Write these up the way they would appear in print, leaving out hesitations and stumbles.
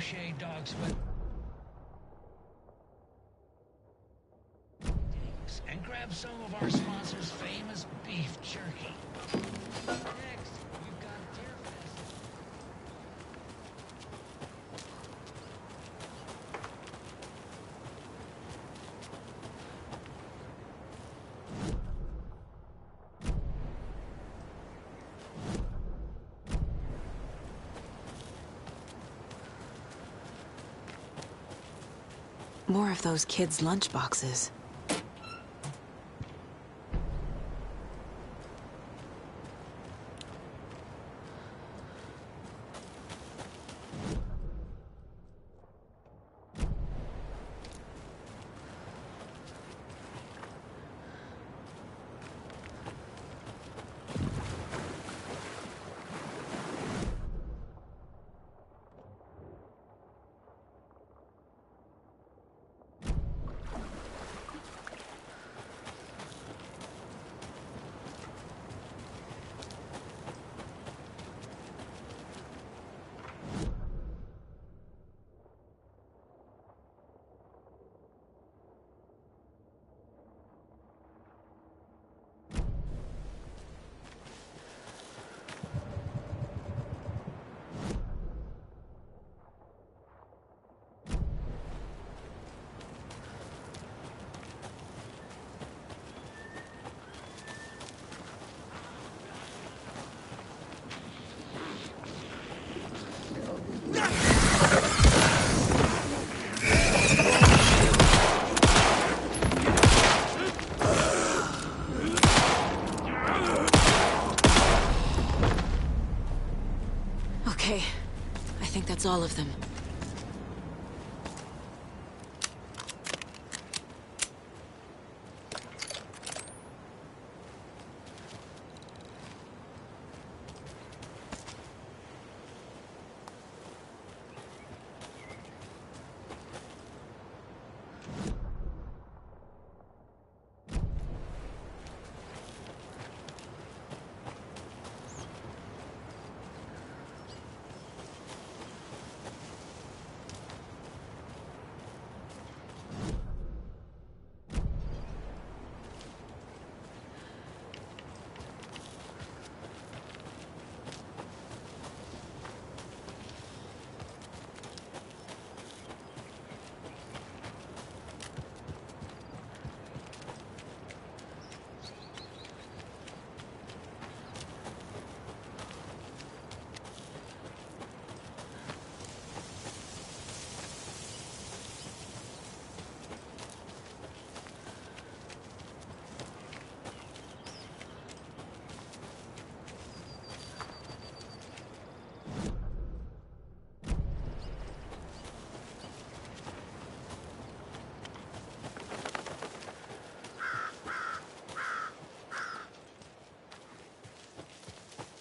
Apxpei dogs with and grab some of our sponsor's famous beef jerky. Next, we've got Deer Fest. More of those kids' lunchboxes. Okay, I think that's all of them.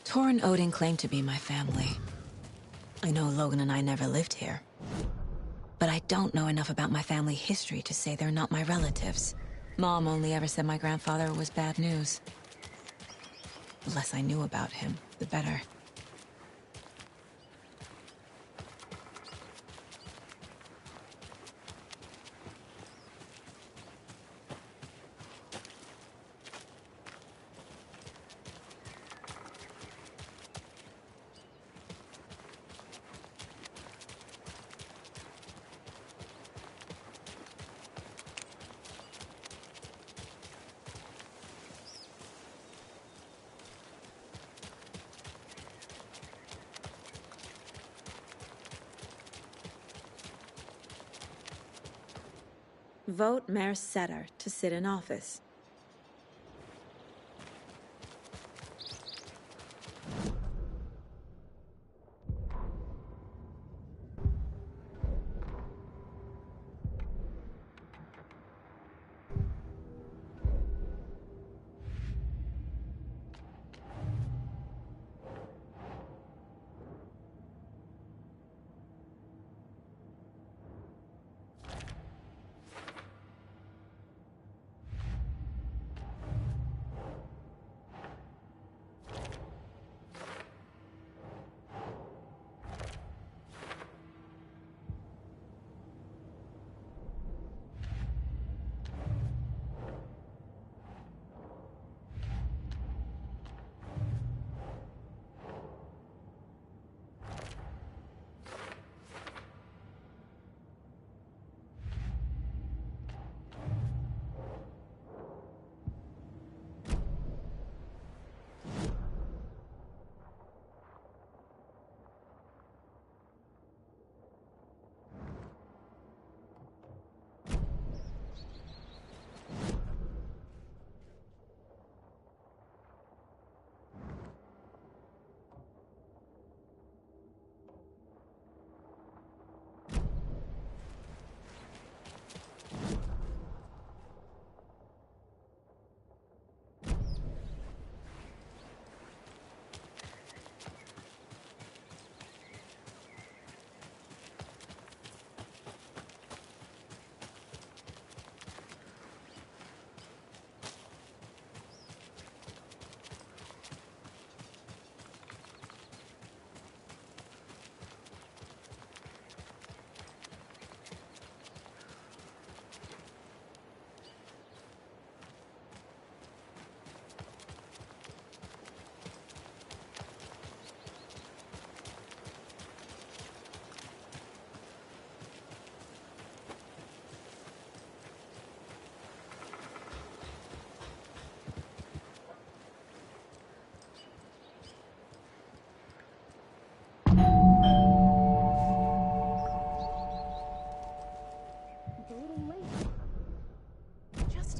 Tor and Odin claim to be my family. I know Logan and I never lived here. But I don't know enough about my family history to say they're not my relatives. Mom only ever said my grandfather was bad news. The less I knew about him, the better. Vote Mayor Setter to sit in office.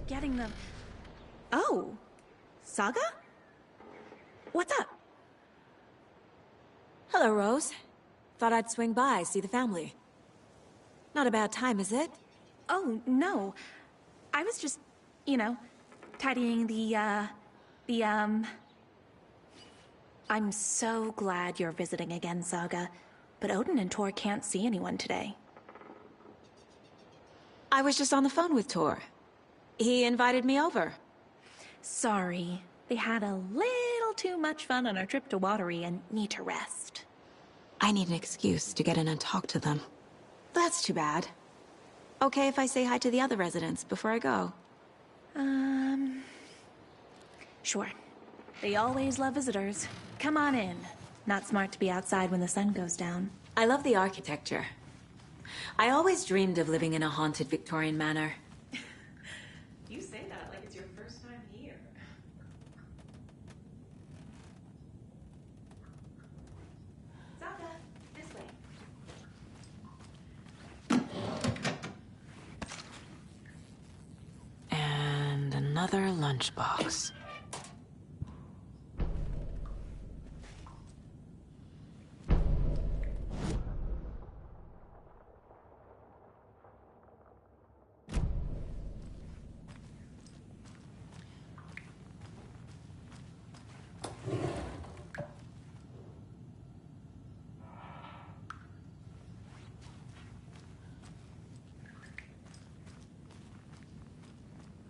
getting them. Oh, Saga? What's up? Hello, Rose. Thought I'd swing by, see the family. Not a bad time, is it? Oh, no. I was just, tidying I'm so glad you're visiting again, Saga. But Odin and Tor can't see anyone today. I was just on the phone with Tor. He invited me over. Sorry. They had a little too much fun on our trip to Watery and need to rest. I need an excuse to get in and talk to them. That's too bad. Okay if I say hi to the other residents before I go? Sure. They always love visitors. Come on in. Not smart to be outside when the sun goes down. I love the architecture. I always dreamed of living in a haunted Victorian manor. You say that like it's your first time here. Saga, this way. And another lunchbox.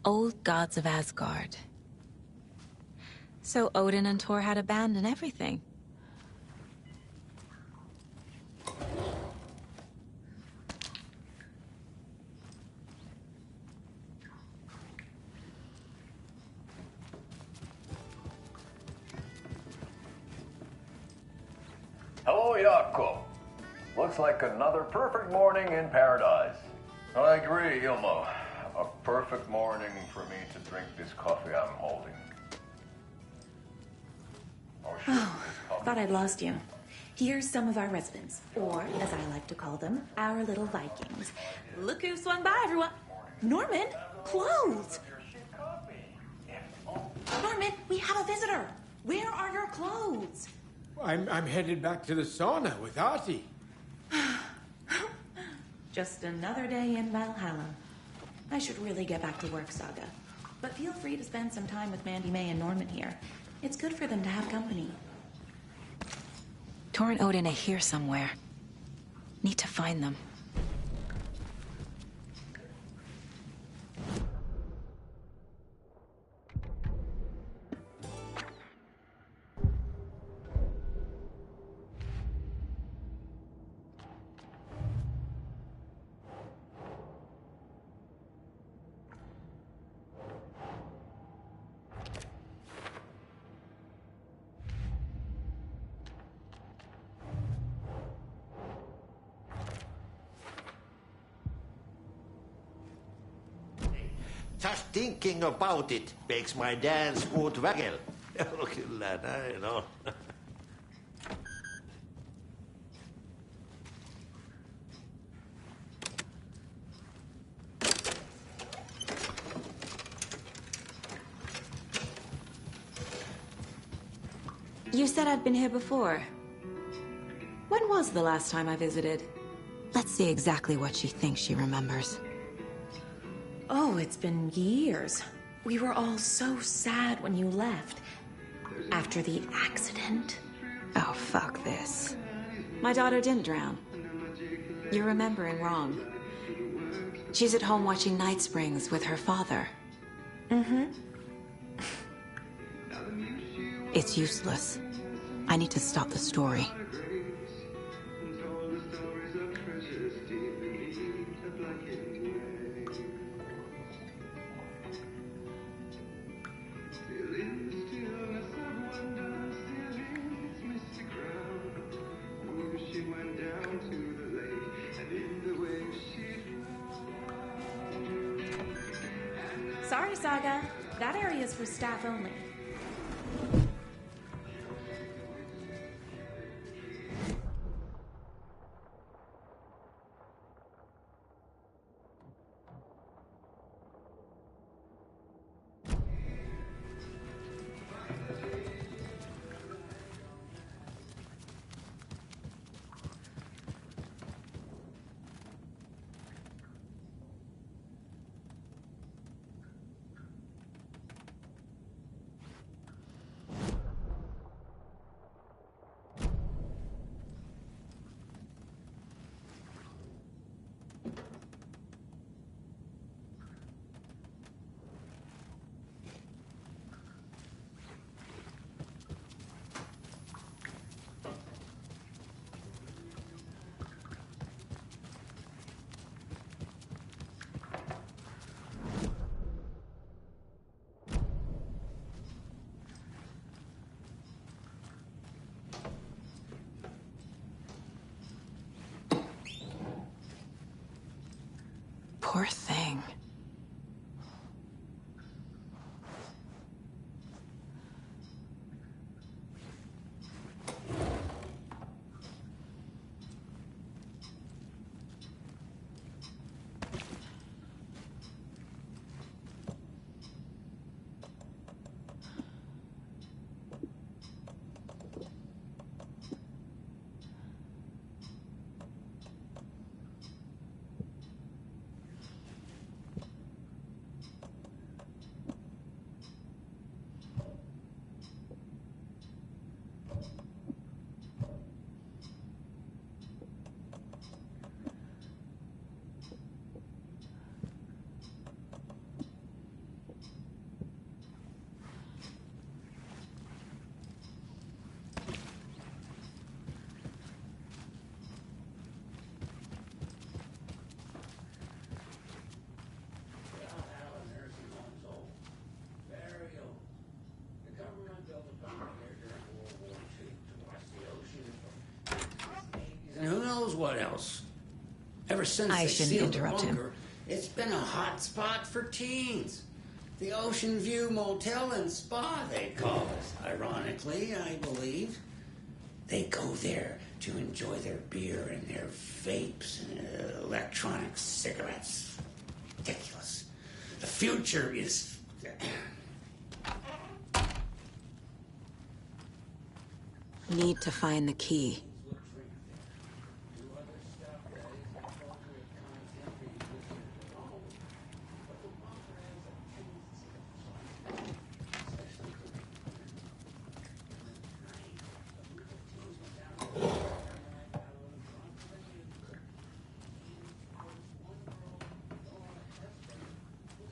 Old gods of Asgard. So Odin and Tor had a band and everything. Hello, Jakob. Looks like another perfect morning in paradise. I agree, Ilmo. A perfect morning for me to drink this coffee I'm holding. Thought I'd lost you. Here's some of our residents, or as I like to call them, our little Vikings. Look who swung by, everyone. Norman, clothes. Norman, we have a visitor. Where are your clothes? I'm headed back to the sauna with Artie. Just another day in Valhalla. I should really get back to work, Saga. But feel free to spend some time with Mandy May and Norman here. It's good for them to have company. Tor and Odin are here somewhere. Need to find them. Just thinking about it makes my dance foot waggle. Kyllä näin on. You said I'd been here before. When was the last time I visited? Let's see exactly what she thinks she remembers. Oh, it's been years. We were all so sad when you left. After the accident. Oh, fuck this. My daughter didn't drown. You're remembering wrong. She's at home watching Night Springs with her father. Mm-hmm. It's useless. I need to stop the story. Sorry, Saga. That area is for staff only. Poor thing. And who knows what else. Ever since I they shouldn't sealed the interrupt him. bunker, it's been a hot spot for teens. The Ocean View Motel and Spa, they call it. Ironically, I believe. They go there to enjoy their beer and their vapes and electronic cigarettes. Ridiculous. The future is... Need to find the key.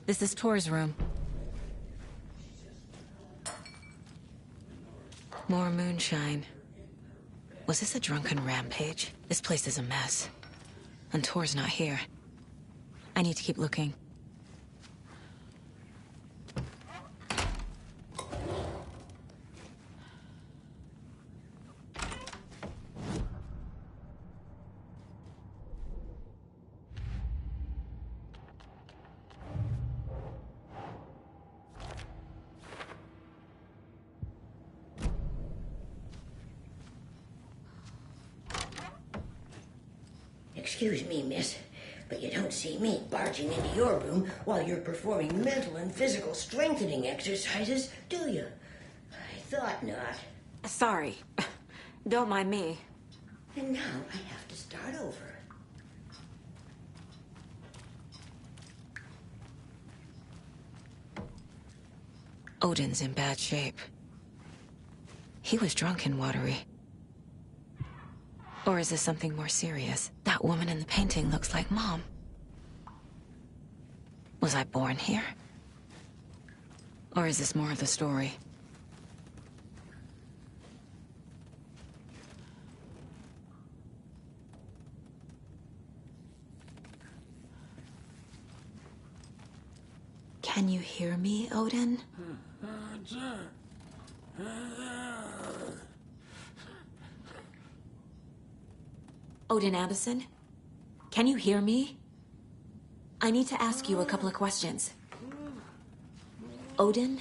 This is Tor's room. More moonshine. Was this a drunken rampage? This place is a mess. And Tor's not here. I need to keep looking. Excuse me, miss, but you don't see me barging into your room while you're performing mental and physical strengthening exercises, do you? I thought not. Sorry. Don't mind me. And now I have to start over. Odin's in bad shape. He was drunk and watery. Or is this something more serious? That woman in the painting looks like Mom. Was I born here? Or is this more of the story? Can you hear me, Odin? Odin Abison? Can you hear me? I need to ask you a couple of questions. Odin?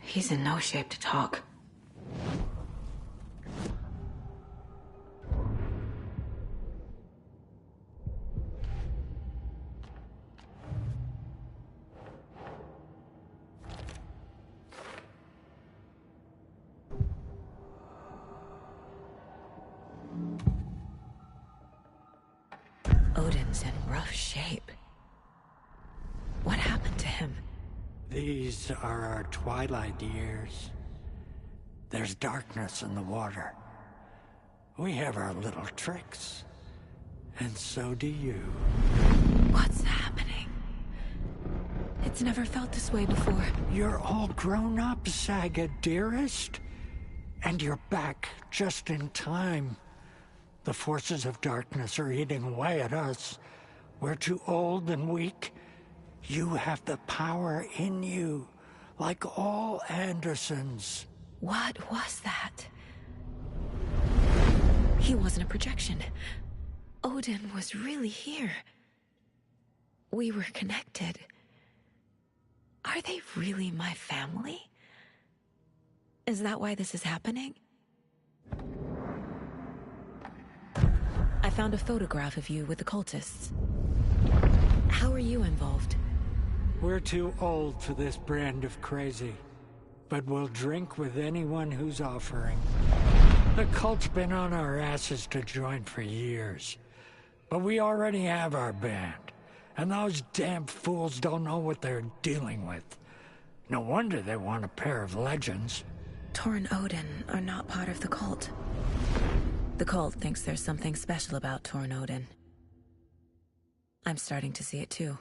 He's in no shape to talk. Odin's in rough shape. What happened to him? These are our twilight years. There's darkness in the water. We have our little tricks. And so do you. What's happening? It's never felt this way before. You're all grown up, Saga, dearest. And you're back just in time. The forces of darkness are eating away at us. We're too old and weak. You have the power in you. like all Andersons. What was that? He wasn't a projection. Odin was really here. We were connected. Are they really my family? Is that why this is happening? I found a photograph of you with the cultists. How are you involved? We're too old for this brand of crazy, but we'll drink with anyone who's offering. The cult's been on our asses to join for years, but we already have our band, and those damn fools don't know what they're dealing with. No wonder they want a pair of legends. Tor and Odin are not part of the cult. The cult thinks there's something special about Tor and Odin. I'm starting to see it too.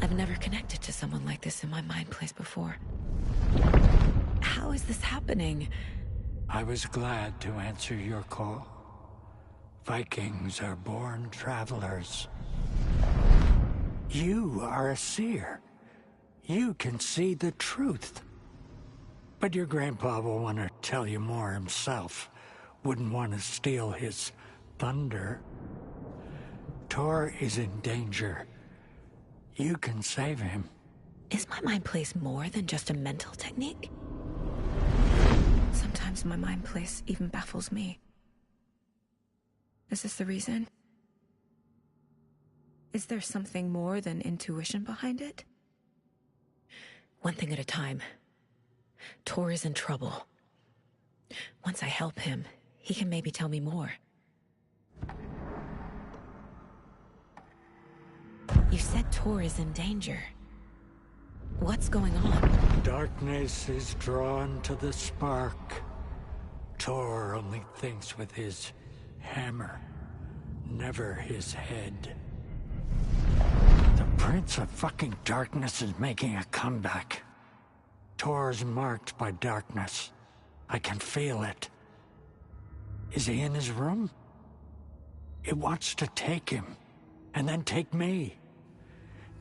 I've never connected to someone like this in my mind place before. How is this happening? I was glad to answer your call. Vikings are born travelers. You are a seer. You can see the truth. But your grandpa will want to tell you more himself. Wouldn't want to steal his thunder. Tor is in danger. You can save him. Is my mind place more than just a mental technique? Sometimes my mind place even baffles me. Is this the reason? Is there something more than intuition behind it? One thing at a time. Tor is in trouble. Once I help him, he can maybe tell me more. You said Tor is in danger. What's going on? Darkness is drawn to the spark. Tor only thinks with his hammer, never his head. The Prince of fucking Darkness is making a comeback. Tor's marked by darkness. I can feel it. Is he in his room? It wants to take him, and then take me.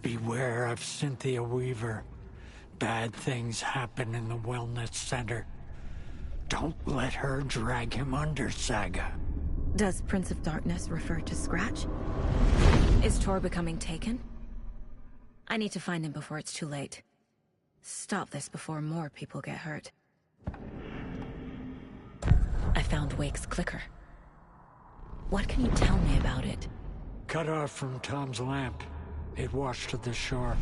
Beware of Cynthia Weaver. Bad things happen in the wellness center. Don't let her drag him under, Saga. Does Prince of Darkness refer to Scratch? Is Tor becoming taken? I need to find him before it's too late. Stop this before more people get hurt. I found Wake's clicker. What can you tell me about it? Cut off from Tom's lamp. It washed to the shore.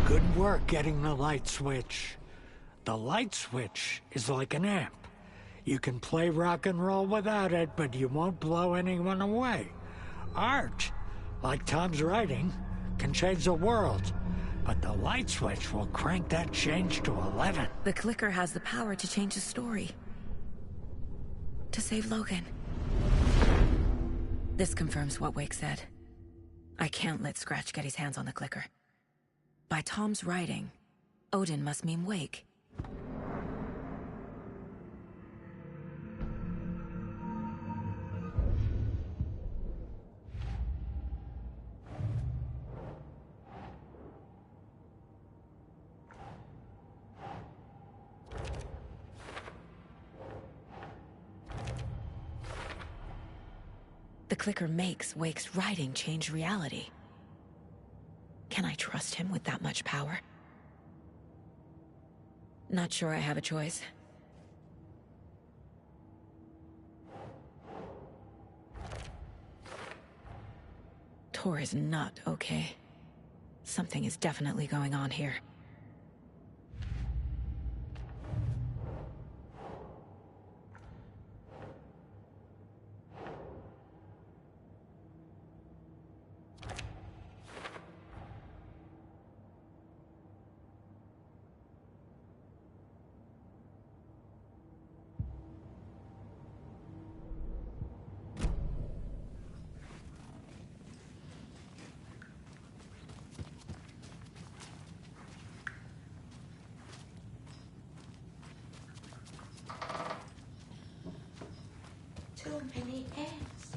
Good work getting the light switch. The light switch is like an amp. You can play rock and roll without it, but you won't blow anyone away. Art, like Tom's writing, can change the world. But the light switch will crank that change to 11. The clicker has the power to change the story. To save Logan. This confirms what Wake said. I can't let Scratch get his hands on the clicker. By Tom's writing, Odin must mean Wake. The clicker makes Wake's writing change reality. Can I trust him with that much power? Not sure I have a choice. Tor is not okay. Something is definitely going on here. Too many eggs.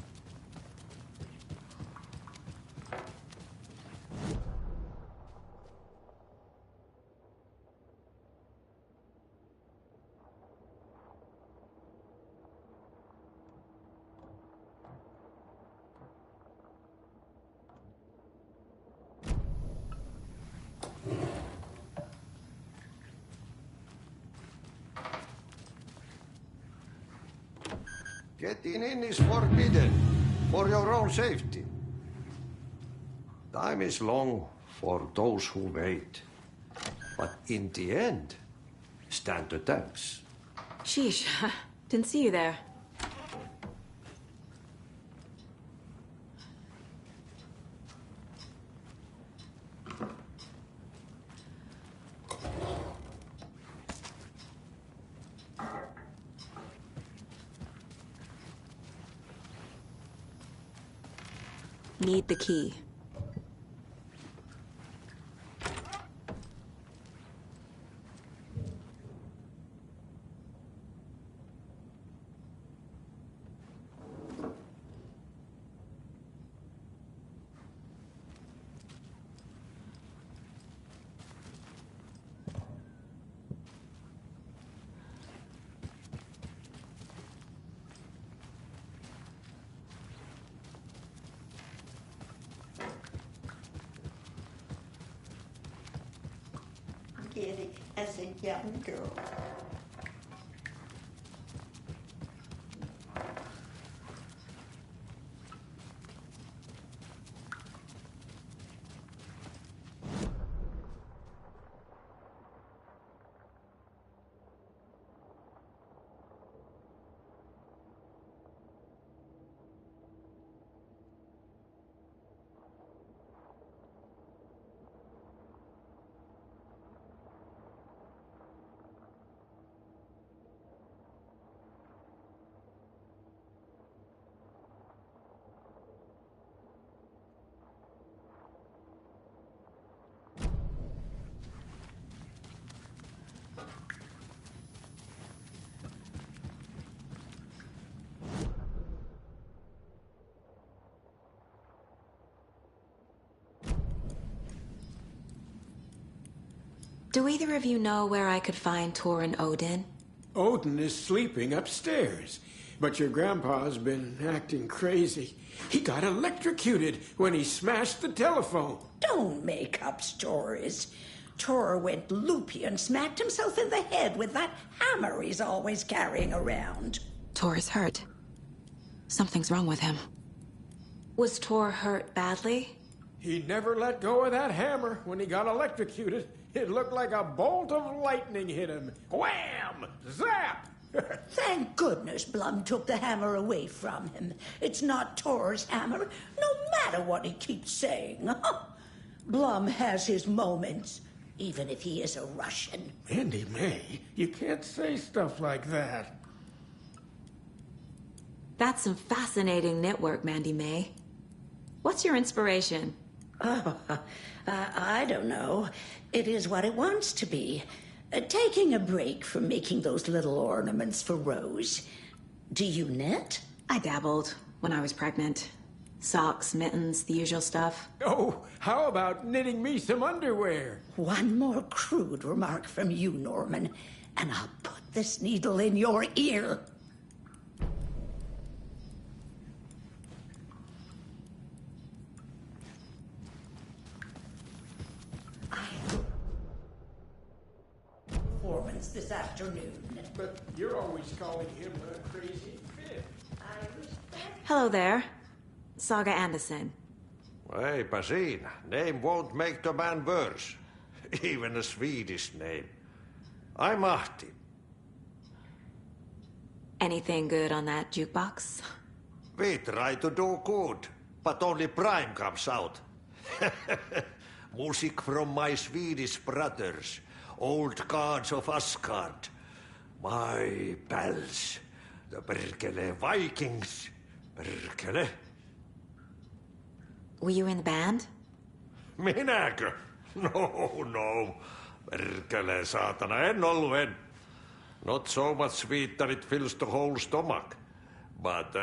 Getting in is forbidden, for your own safety. Time is long for those who wait. But in the end, stand the thanks. Sheesh, didn't see you there. Need the key. Get it as a young girl. Do either of you know where I could find Tor and Odin? Odin is sleeping upstairs, but your grandpa's been acting crazy. He got electrocuted when he smashed the telephone. Don't make up stories. Tor went loopy and smacked himself in the head with that hammer he's always carrying around. Tor is hurt. Something's wrong with him. Was Tor hurt badly? He never let go of that hammer when he got electrocuted. It looked like a bolt of lightning hit him. Wham! Zap! Thank goodness Blum took the hammer away from him. It's not Tor's hammer, no matter what he keeps saying. Blum has his moments, even if he is a Russian. Mandy May, you can't say stuff like that. That's some fascinating knitwork, Mandy May. What's your inspiration? Oh, I don't know. It is what it wants to be. Taking a break from making those little ornaments for Rose. Do you knit? I dabbled when I was pregnant. Socks, mittens, the usual stuff. Oh, how about knitting me some underwear? One more crude remark from you, Norman, and I'll put this needle in your ear. Performance this afternoon. But you're always calling him a crazy fit. Hello there. Saga Anderson. Eipä siinä. Name won't make the man worse. Even a Swedish name. I'm Ahti. Anything good on that jukebox? We try to do good, but only Prime comes out. Music from my Swedish brothers, old gods of Asgard. My pals, the perkele Vikings. Perkele. Were you in the band? Minäkö? No. Perkele, saatana, en ollut. Not so much sweet that it fills the whole stomach. But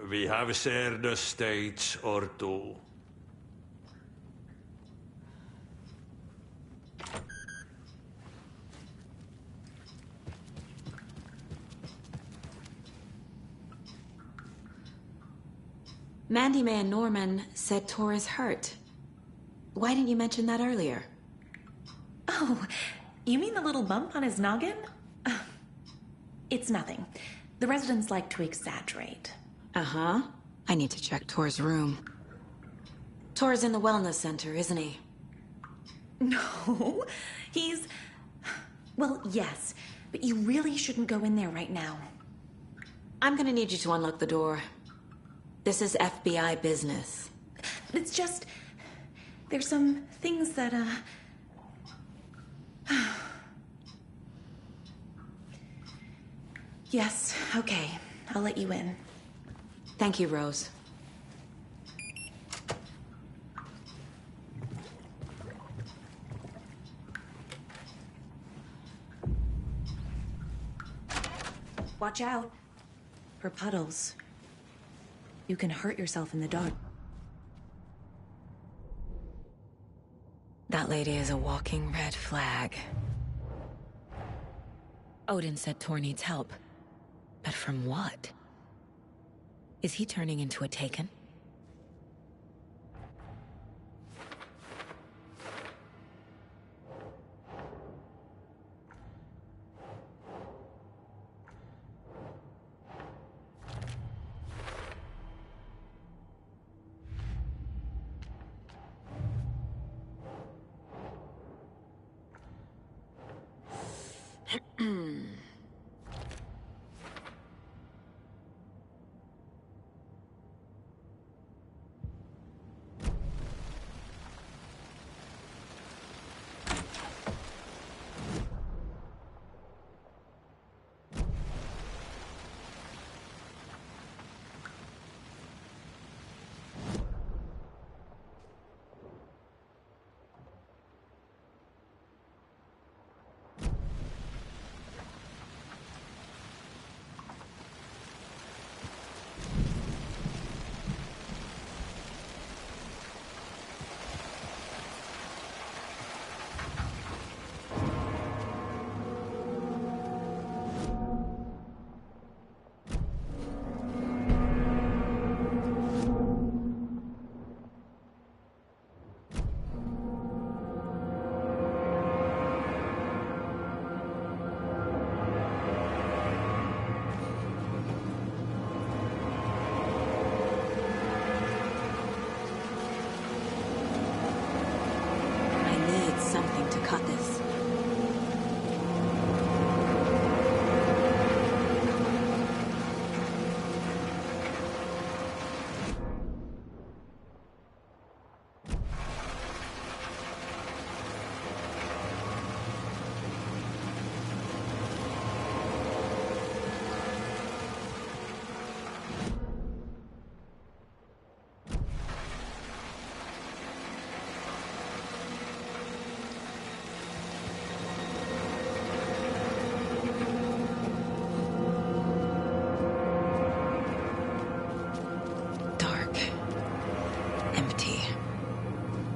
we have shared a stage or two. Mandy May and Norman said Tor is hurt. Why didn't you mention that earlier? Oh, you mean the little bump on his noggin? It's nothing. The residents like to exaggerate. Uh-huh. I need to check Tor's room. Tor's in the wellness center, isn't he? No, he's... Well, yes, but you really shouldn't go in there right now. I'm gonna need you to unlock the door. This is FBI business. It's just... There's some things that, Yes, okay. I'll let you in. Thank you, Rose. Watch out. For puddles. You can hurt yourself in the dark. That lady is a walking red flag. Odin said Tor needs help. But from what? Is he turning into a Taken?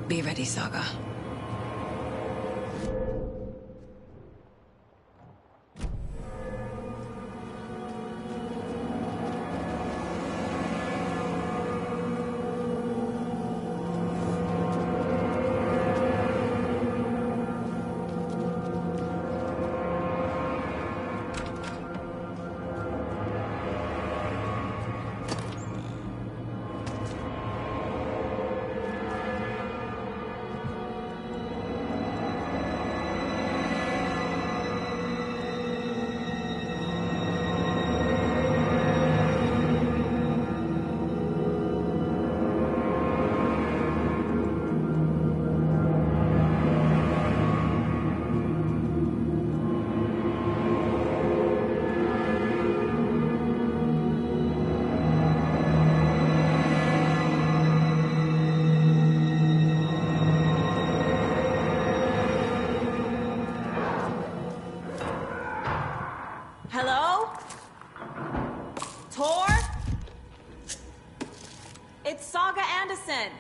Be ready, Saga. Hello? Tor? It's Saga Anderson.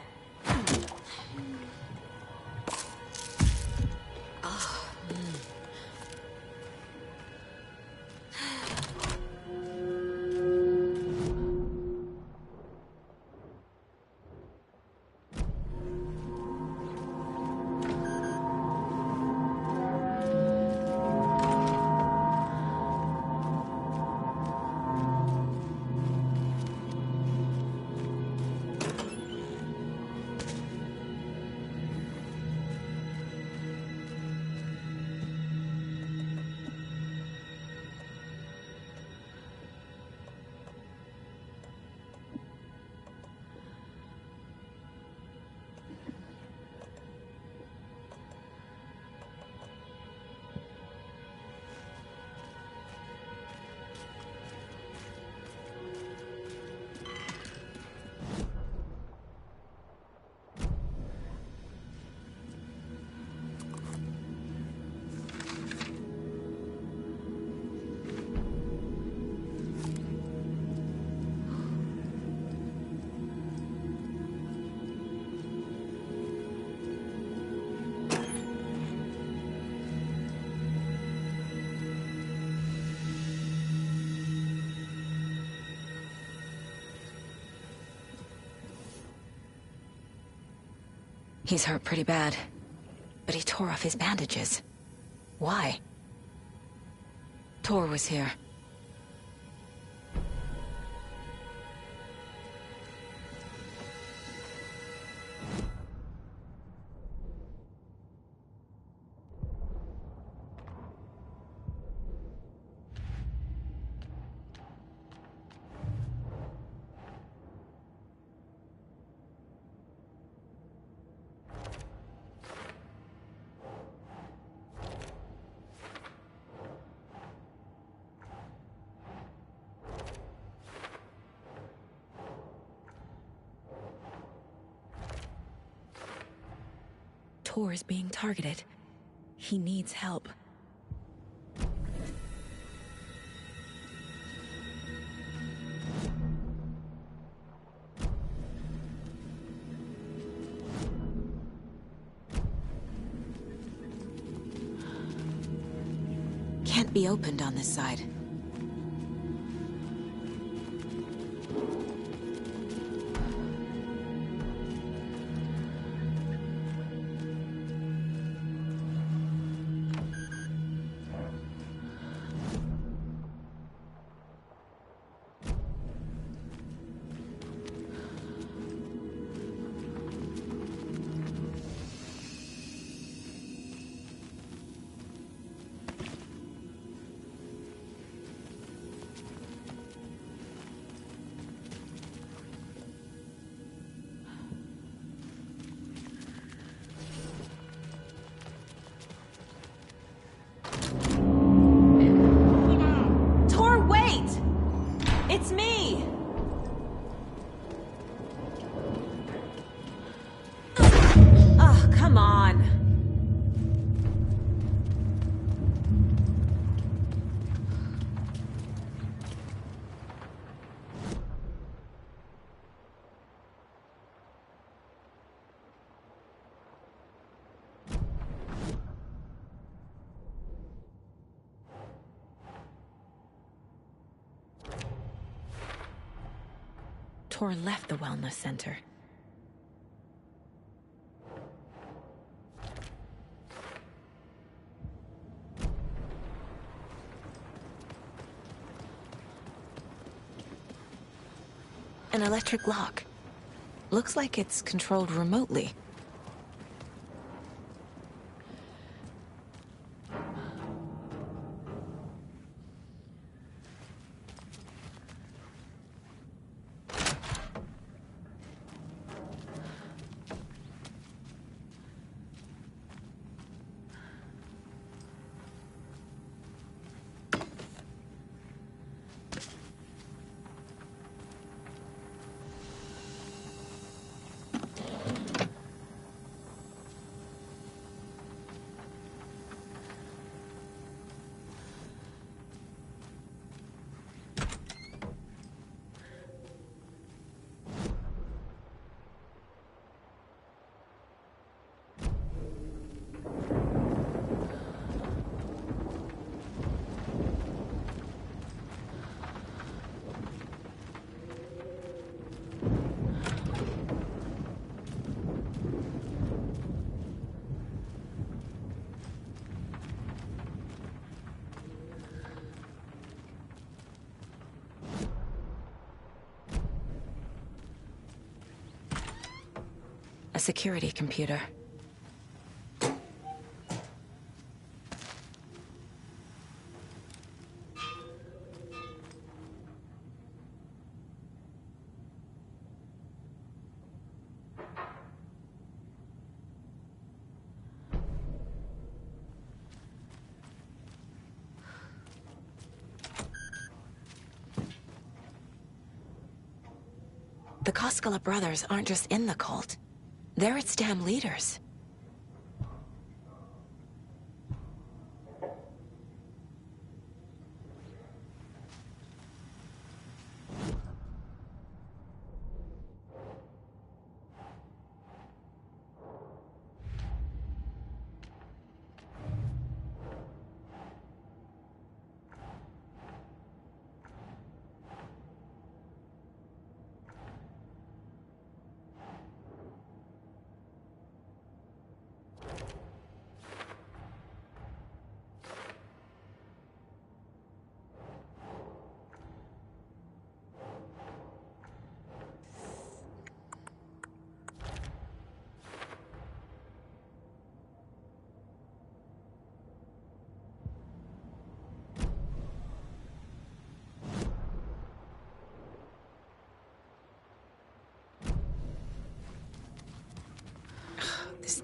He's hurt pretty bad, but he tore off his bandages. Why? Tor was here. Tor is being targeted. He needs help. Can't be opened on this side. It's me! Oh, come on. Tor left the wellness center. An electric lock. Looks like it's controlled remotely. A security computer. The Koskela brothers aren't just in the cult. They're its damn leaders.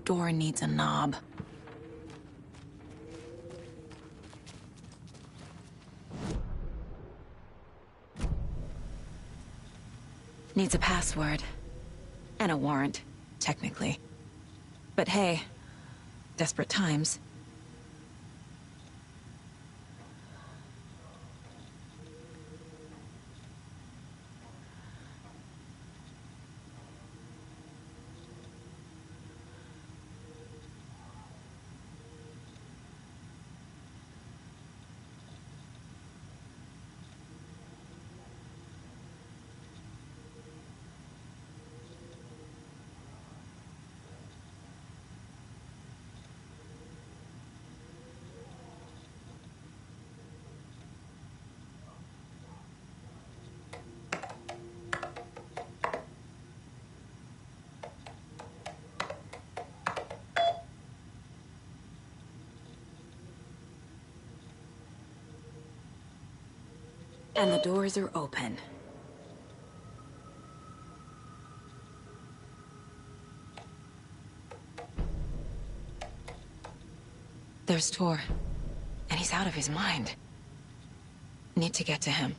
door needs a knob. Needs a password. And a warrant, technically. But hey, desperate times. And the doors are open. There's Tor. And he's out of his mind. Need to get to him.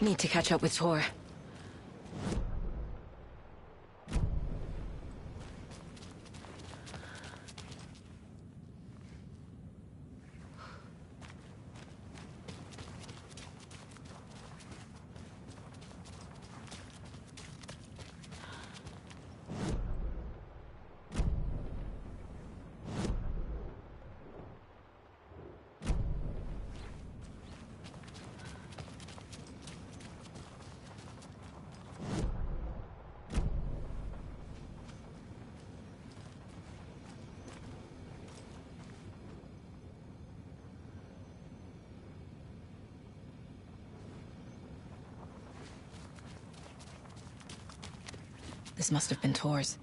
Need to catch up with Tor. This must have been Tor's.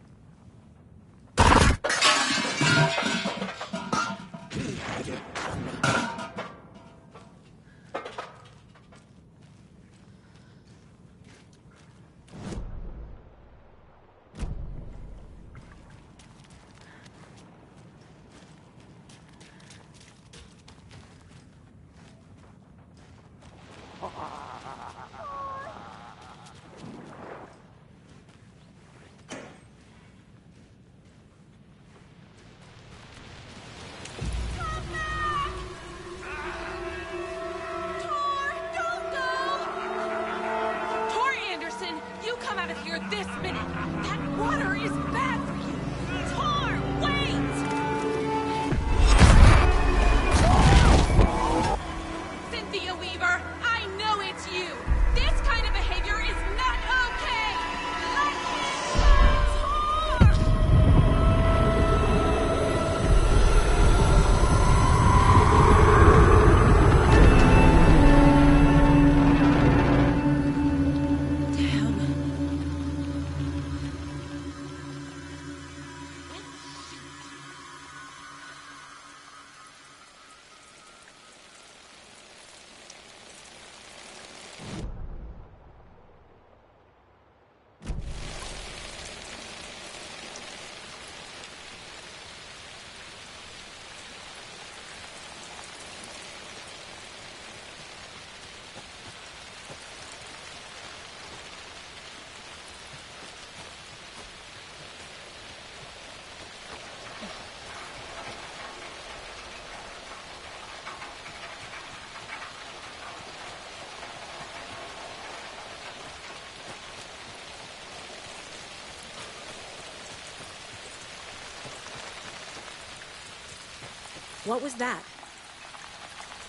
What was that?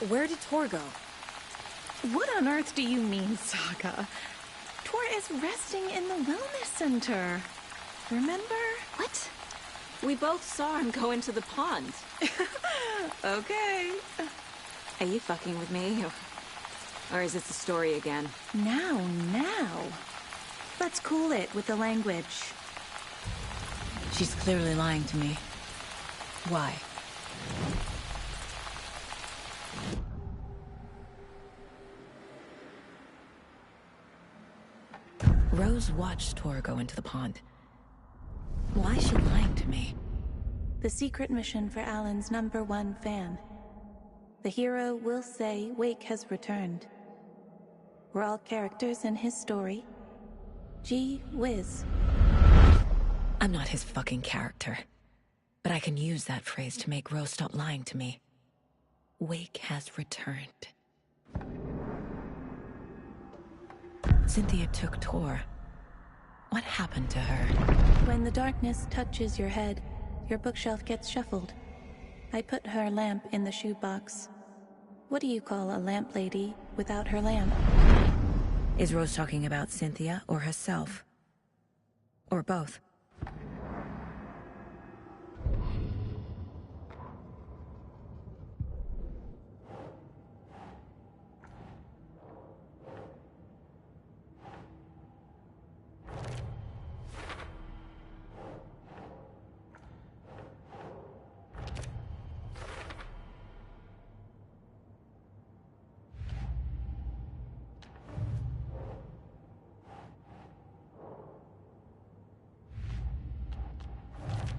Where did Tor go? What on earth do you mean, Saga? Tor is resting in the wellness center. Remember? What? We both saw him go into the pond. Okay. Are you fucking with me? Or is this a story again? Now. Let's cool it with the language. She's clearly lying to me. Why? Rose watched Tor go into the pond. Why is she lying to me? The secret mission for Alan's #1 fan. The hero will say Wake has returned. We're all characters in his story. Gee whiz. I'm not his fucking character. But I can use that phrase to make Rose stop lying to me. Wake has returned. Cynthia took Tor. What happened to her? When the darkness touches your head, your bookshelf gets shuffled. I put her lamp in the shoebox. What do you call a lamp lady without her lamp? Is Rose talking about Cynthia or herself? Or both?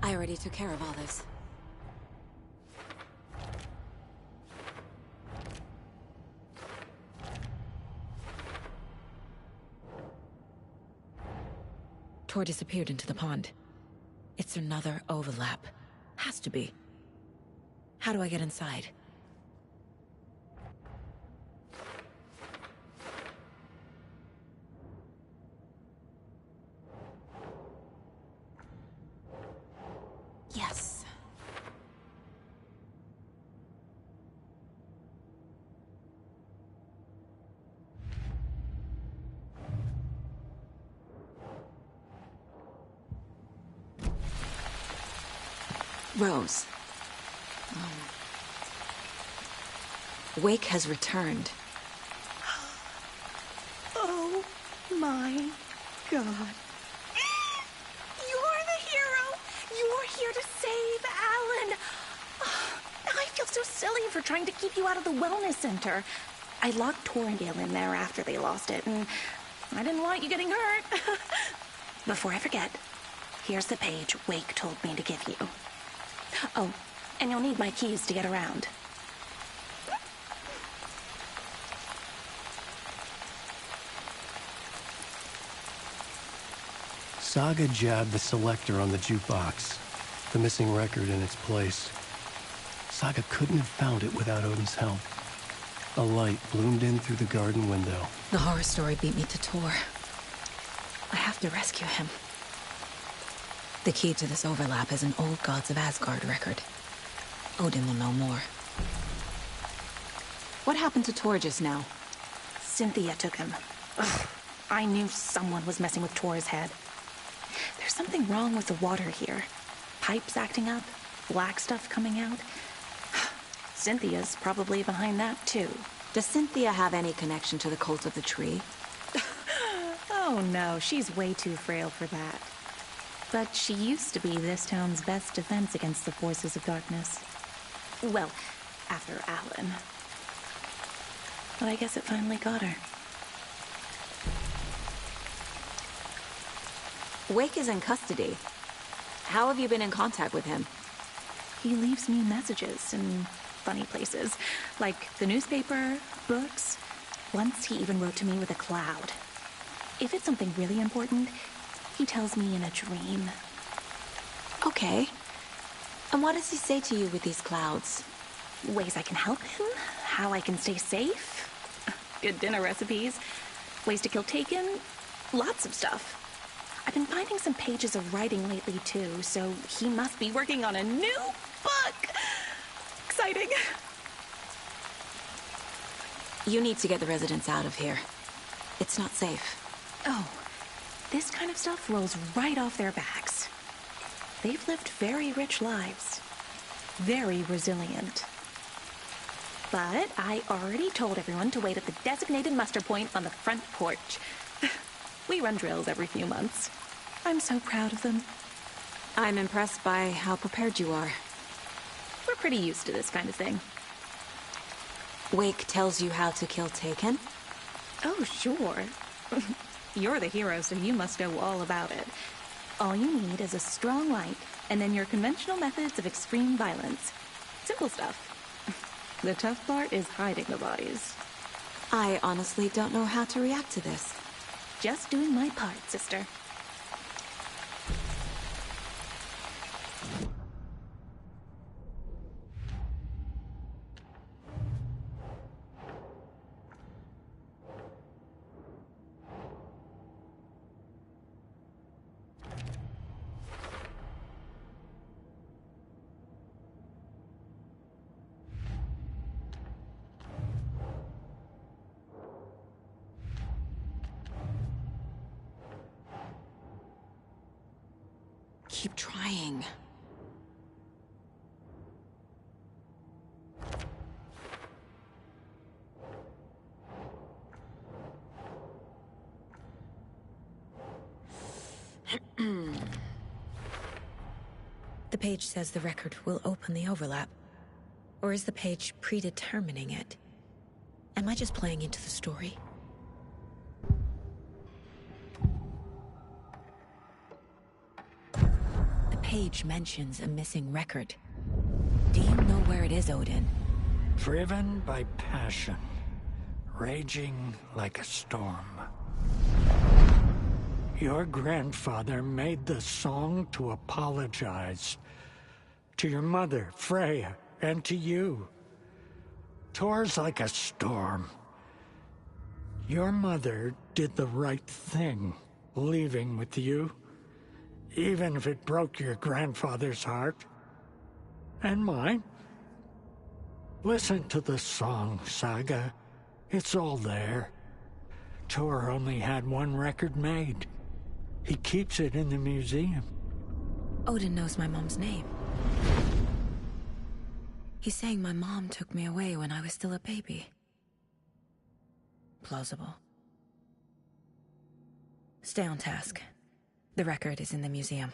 I already took care of all this. Tor disappeared into the pond. It's another overlap. Has to be. How do I get inside? Yes. Rose. Wake has returned. Oh my God. You're the hero! You're here to save Alan! I feel so silly for trying to keep you out of the wellness center. I locked Torringale in there after they lost it, and I didn't want you getting hurt. Before I forget, here's the page Wake told me to give you. Oh, and you'll need my keys to get around. Saga jabbed the selector on the jukebox, the missing record in its place. Saga couldn't have found it without Odin's help. A light bloomed in through the garden window. The horror story beat me to Tor. I have to rescue him. The key to this overlap is an old Gods of Asgard record. Odin will know more. What happened to Tor just now? Cynthia took him. Ugh, I knew someone was messing with Tor's head. There's something wrong with the water here. Pipes acting up, black stuff coming out. Cynthia's probably behind that, too. Does Cynthia have any connection to the cult of the tree? Oh no, she's way too frail for that. But she used to be this town's best defense against the forces of darkness. Well, after Alan. But I guess it finally got her. Wake is in custody. How have you been in contact with him? He leaves me messages in funny places, like the newspaper, books. Once he even wrote to me with a cloud. If it's something really important, he tells me in a dream. Okay. And what does he say to you with these clouds? Ways I can help him, how I can stay safe, good dinner recipes, ways to kill Taken, lots of stuff. I've been finding some pages of writing lately too, so he must be working on a new book. Exciting! exciting. You need to get the residents out of here. It's not safe. Oh, this kind of stuff rolls right off their backs. They've lived very rich lives. Very resilient. But I already told everyone to wait at the designated muster point on the front porch. We run drills every few months. I'm so proud of them. I'm impressed by how prepared you are. We're pretty used to this kind of thing. Wake tells you how to kill Taken? Oh, sure. You're the hero, so you must know all about it. All you need is a strong light, and then your conventional methods of extreme violence. Simple stuff. The tough part is hiding the bodies. I honestly don't know how to react to this. Just doing my part, sister. Keep trying. The page says the record will open the overlap. Or is the page predetermining it? Am I just playing into the story? The page mentions a missing record. Do you know where it is, Odin? Driven by passion, raging like a storm. Your grandfather made the song to apologize to your mother, Freya, and to you. Tor's like a storm. Your mother did the right thing, leaving with you, even if it broke your grandfather's heart. And mine. Listen to the song, Saga. It's all there. Tor only had one record made. He keeps it in the museum. Odin knows my mom's name. He's saying my mom took me away when I was still a baby. Plausible. Stay on task. The record is in the museum.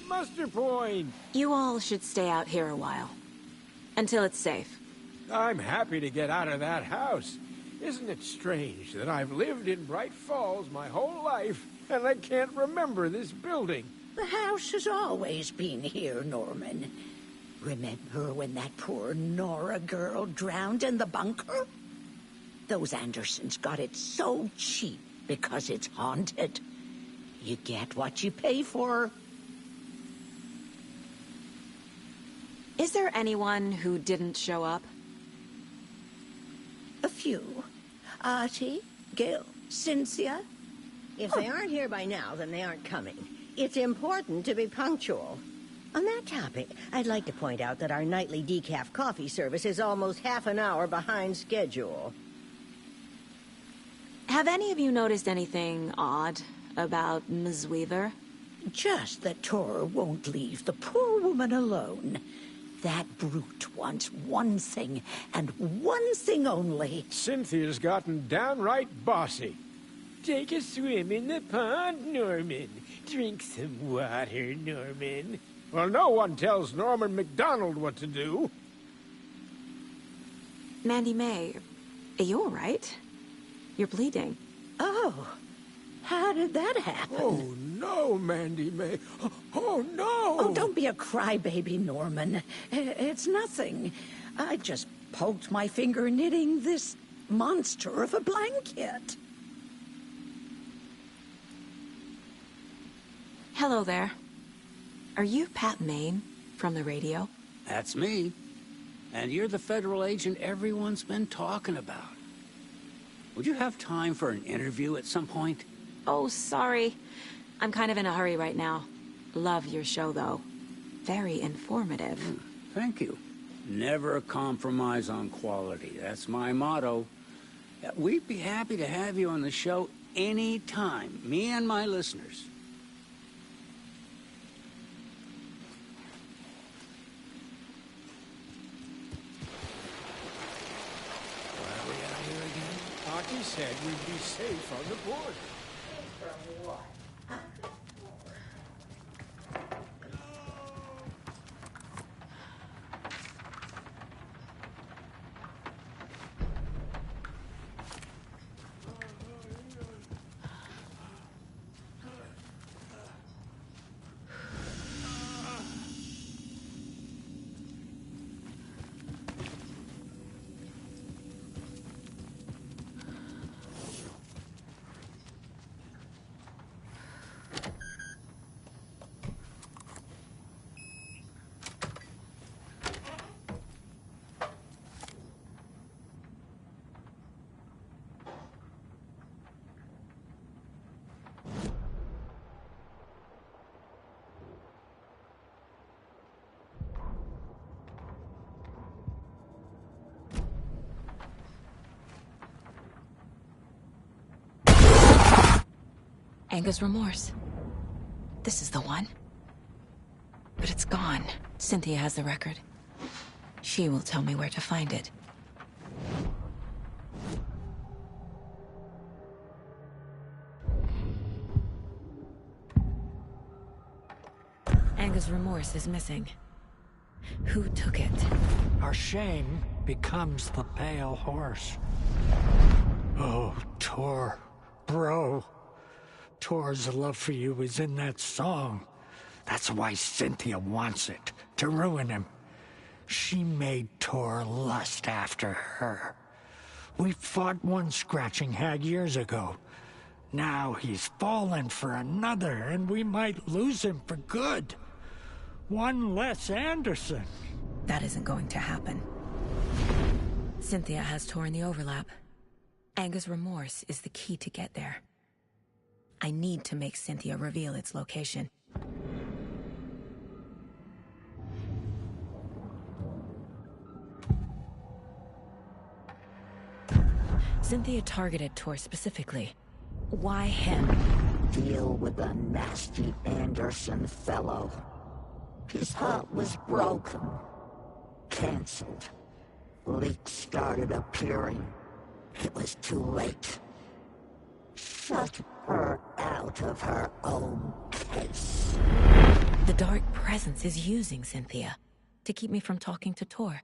Muster point! You all should stay out here a while. Until it's safe. I'm happy to get out of that house. Isn't it strange that I've lived in Bright Falls my whole life, and I can't remember this building? The house has always been here, Norman. Remember when that poor Nora girl drowned in the bunker? Those Andersons got it so cheap because it's haunted. You get what you pay for. Is there anyone who didn't show up? A few. Artie, Gil, Cynthia. If they aren't here by now, then they aren't coming. It's important to be punctual. On that topic, I'd like to point out that our nightly decaf coffee service is almost half an hour behind schedule. Have any of you noticed anything odd about Ms. Weaver? Just that Tor won't leave the poor woman alone. That brute wants one thing, and one thing only. Cynthia's gotten downright bossy. Take a swim in the pond, Norman. Drink some water, Norman. Well, no one tells Norman MacDonald what to do. Mandy May, are you all right? You're bleeding. Oh, how did that happen? Oh, no, Mandy May. Oh, no! Oh, don't be a crybaby, Norman. It's nothing. I just poked my finger knitting this monster of a blanket. Hello there. Are you Pat Maine from the radio? That's me. And you're the federal agent everyone's been talking about. Would you have time for an interview at some point? Oh, sorry. I'm kind of in a hurry right now. Love your show, though. Very informative. Thank you. Never compromise on quality. That's my motto. We'd be happy to have you on the show anytime, me and my listeners. Artie said we'd be safe on the board. From what? Anger's Remorse. This is the one. But it's gone. Cynthia has the record. She will tell me where to find it. Anger's Remorse is missing. Who took it? Our shame becomes the pale horse. Oh, Tor. Bro. Tor's love for you is in that song. That's why Cynthia wants it, to ruin him. She made Tor lust after her. We fought one scratching hag years ago. Now he's fallen for another, and we might lose him for good. One less Anderson. That isn't going to happen. Cynthia has Tor in the overlap. Anger's Remorse is the key to get there. I need to make Cynthia reveal its location. Cynthia targeted Tor specifically. Why him? Deal with the nasty Anderson fellow. His heart was broken. Cancelled. Leaks started appearing. It was too late. Shut her out of her own case. The Dark Presence is using Cynthia to keep me from talking to Tor.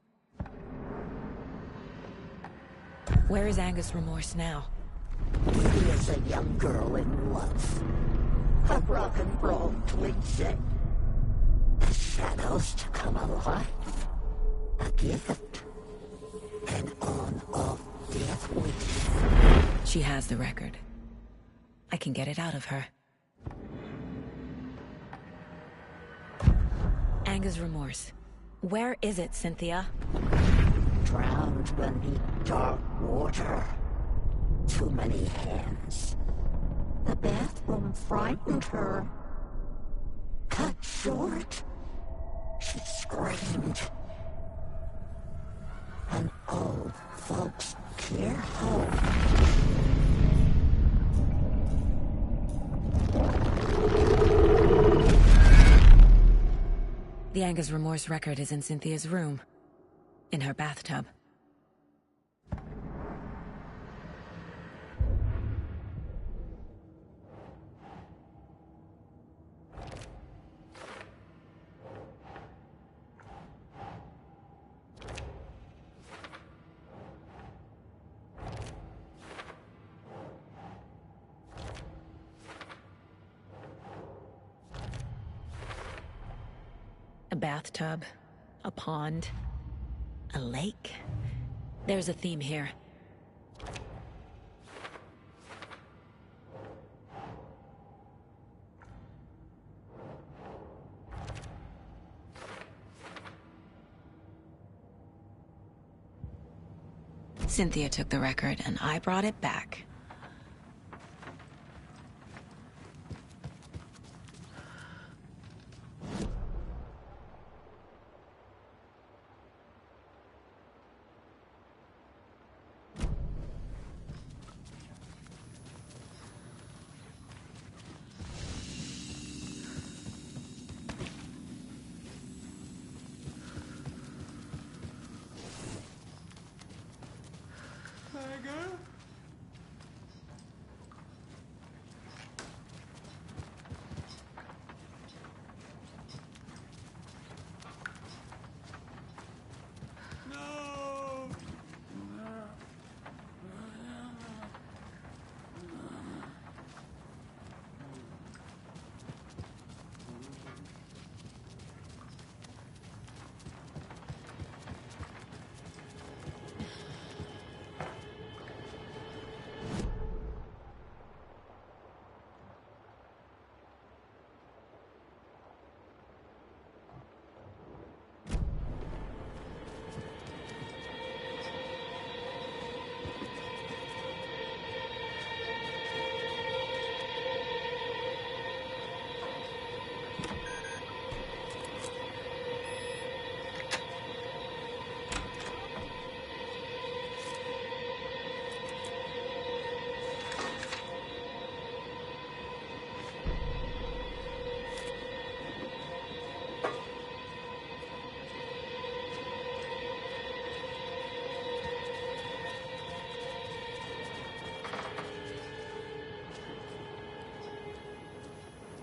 Where is Angus Remorse now? He is a young girl in love. A rock and roll twinset. The shadows to come alive. A gift. An on-off death wish. She has the record. I can get it out of her. Angus Remorse. Where is it, Cynthia? Drowned beneath dark water. Too many hands. The bathroom frightened her. Cut short. She screamed. An old folks care home. The Angus Remorse record is in Cynthia's room. In her bathtub. A bathtub, a pond, a lake. There's a theme here. Cynthia took the record and I brought it back.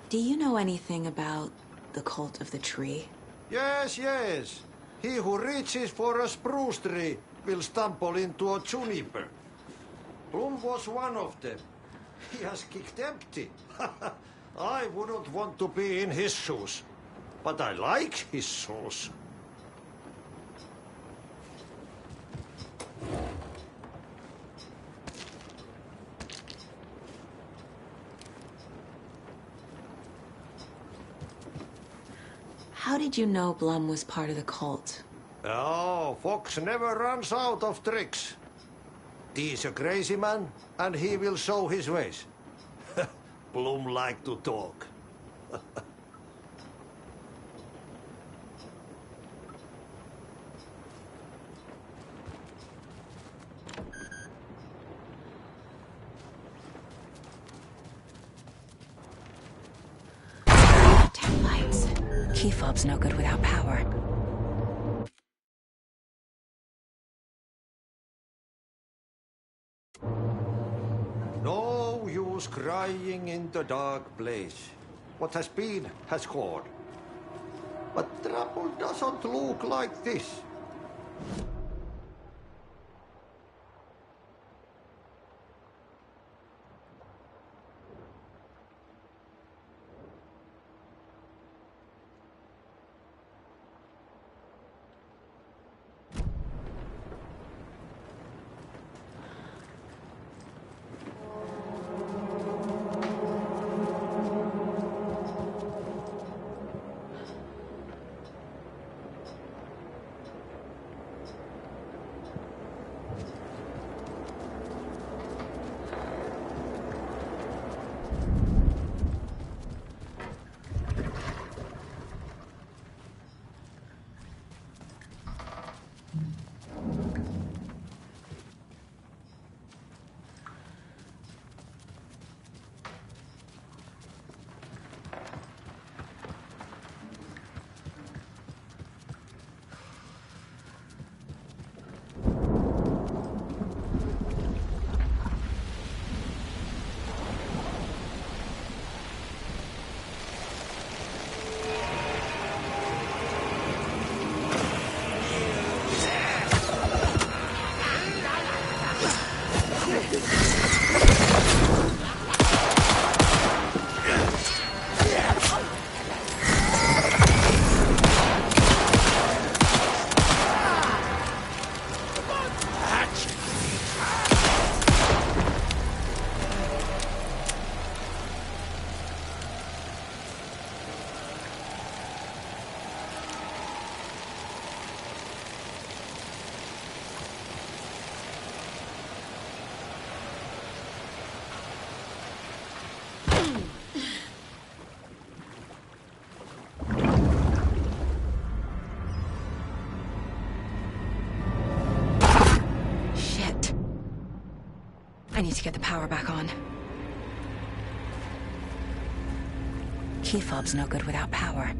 Do you know anything about the cult of the tree? Yes, yes. He who reaches for a spruce tree will stumble into a juniper. Bloom was one of them. He has kicked empty. I wouldn't want to be in his shoes. But I like his shoes. How did you know Blum was part of the cult? Oh, Fox never runs out of tricks. He's a crazy man, and he will show his ways. Blum like to talk. Lights. Key fob's no good without power. No use crying in the dark place. What has been has gone. But trouble doesn't look like this. I need to get the power back on. Key fob's no good without power.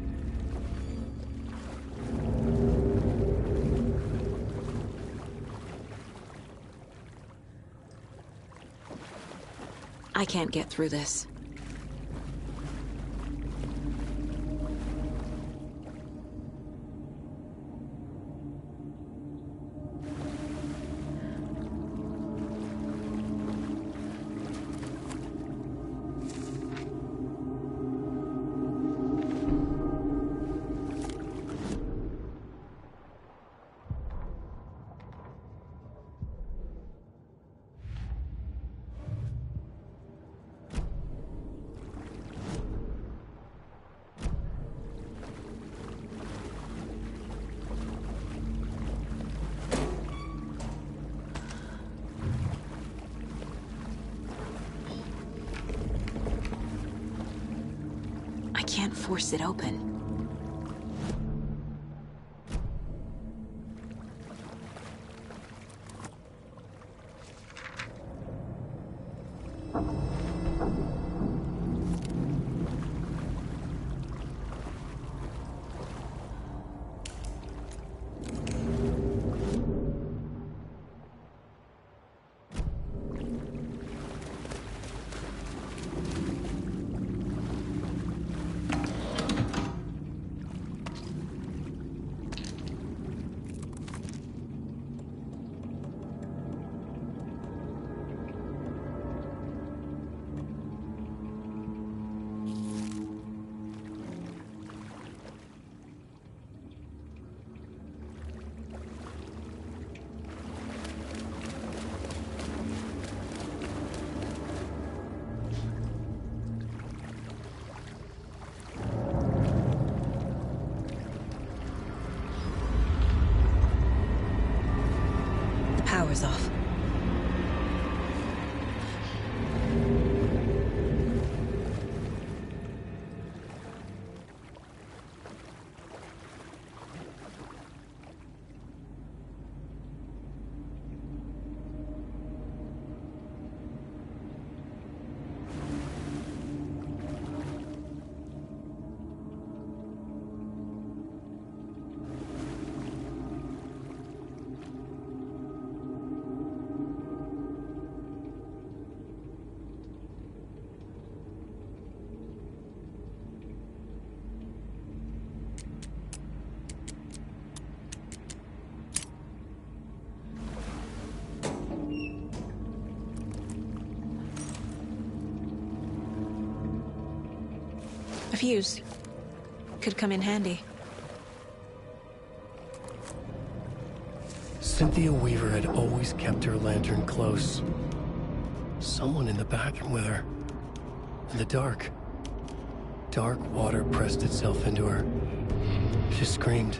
I can't get through this. Can't force it open. Power's off. A fuse. Could come in handy. Cynthia Weaver had always kept her lantern close. Someone in the bathroom with her. In the dark. Dark water pressed itself into her. She screamed.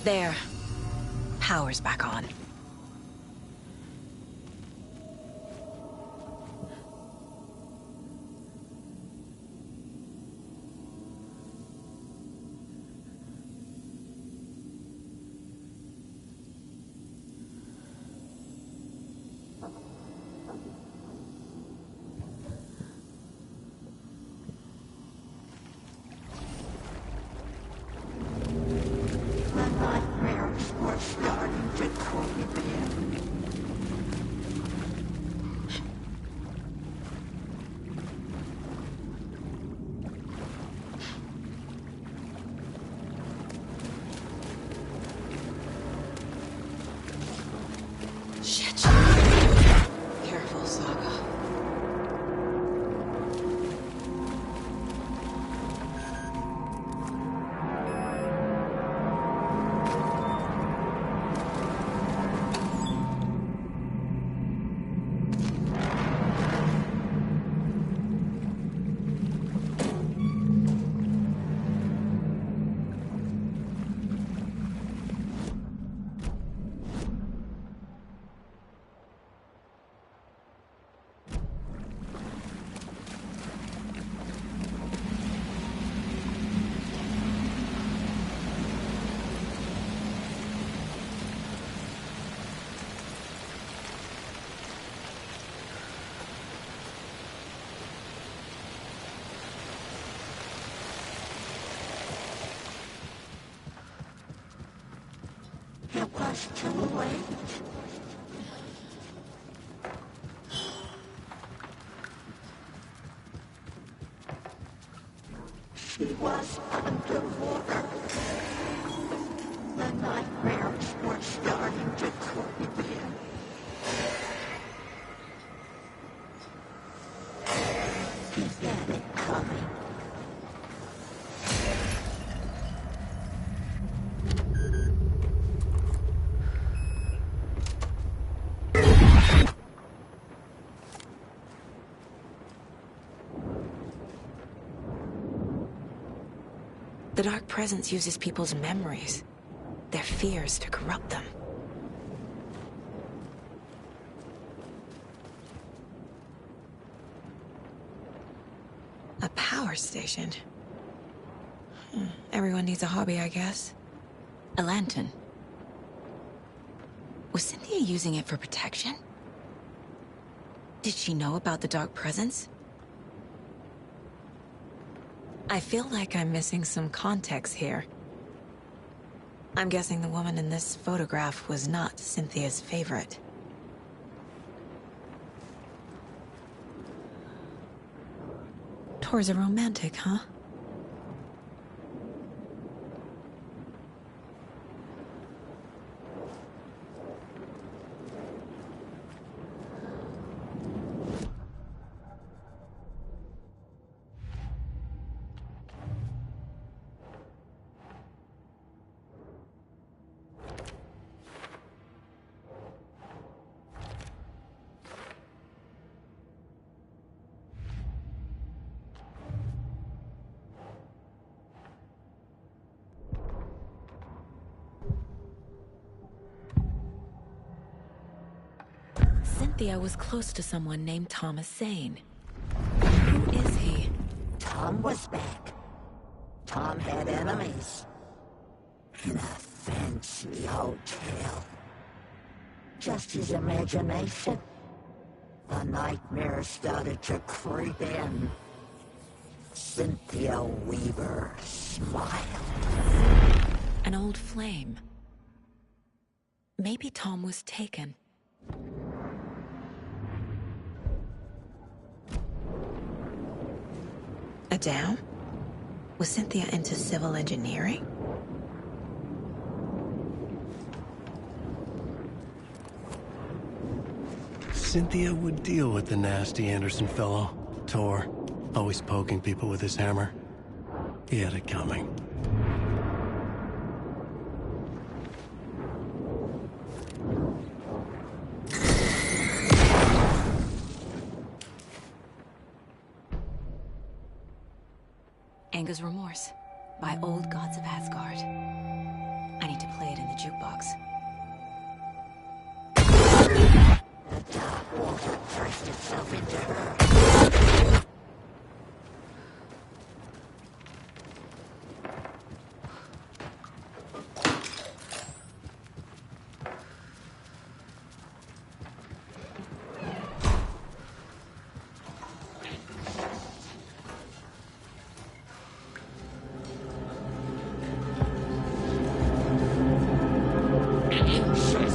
There. Power's back on. to Caribbean. Shit. Careful, Saga. It was too late. She was underwater. The nightmares were starting to creep in. He had it coming. The Dark Presence uses people's memories, their fears to corrupt them. A power station. Everyone needs a hobby, I guess. A lantern. Was Cynthia using it for protection? Did she know about the Dark Presence? I feel like I'm missing some context here. I'm guessing the woman in this photograph was not Cynthia's favorite. Tor's a romantic, huh? Cynthia was close to someone named Thomas Zane. Who is he? Tom was back. Tom had enemies. In a fancy hotel. Just his imagination. The nightmare started to creep in. Cynthia Weaver smiled. An old flame. Maybe Tom was taken. A dam? Was Cynthia into civil engineering? Cynthia would deal with the nasty Anderson fellow, Tor, always poking people with his hammer. He had it coming. Anger's Remorse by Old Gods of Asgard. I need to play it in the jukebox. The dark water pressed itself into her. She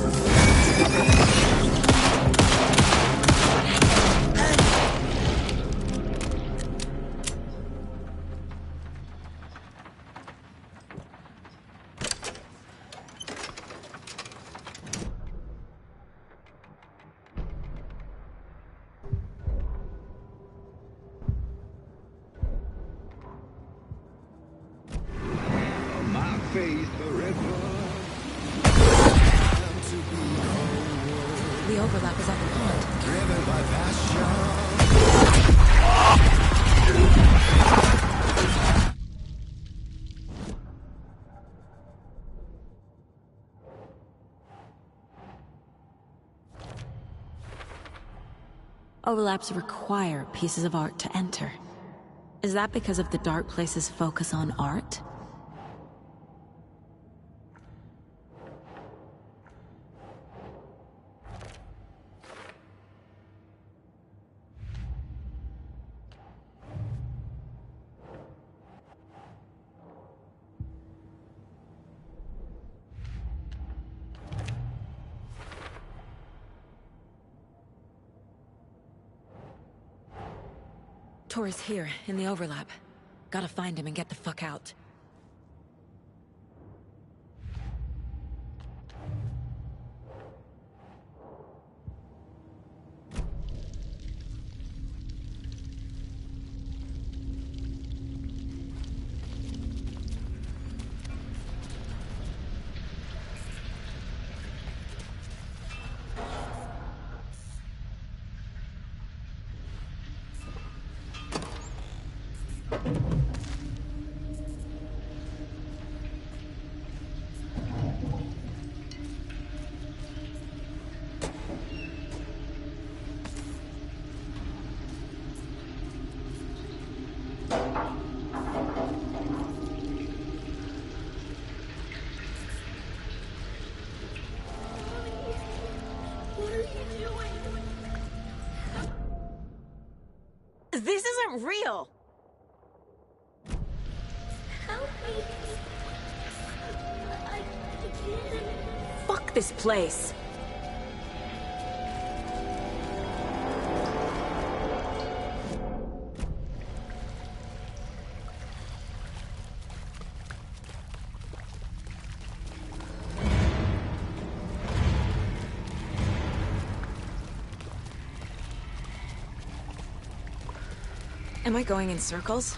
overlap is at the pond. Driven by passion. Overlaps require pieces of art to enter. Is that because of the dark place's focus on art? Tori's here, in the overlap. Gotta find him and get the fuck out. This isn't real! Help me. I can't. Fuck this place! Am I going in circles?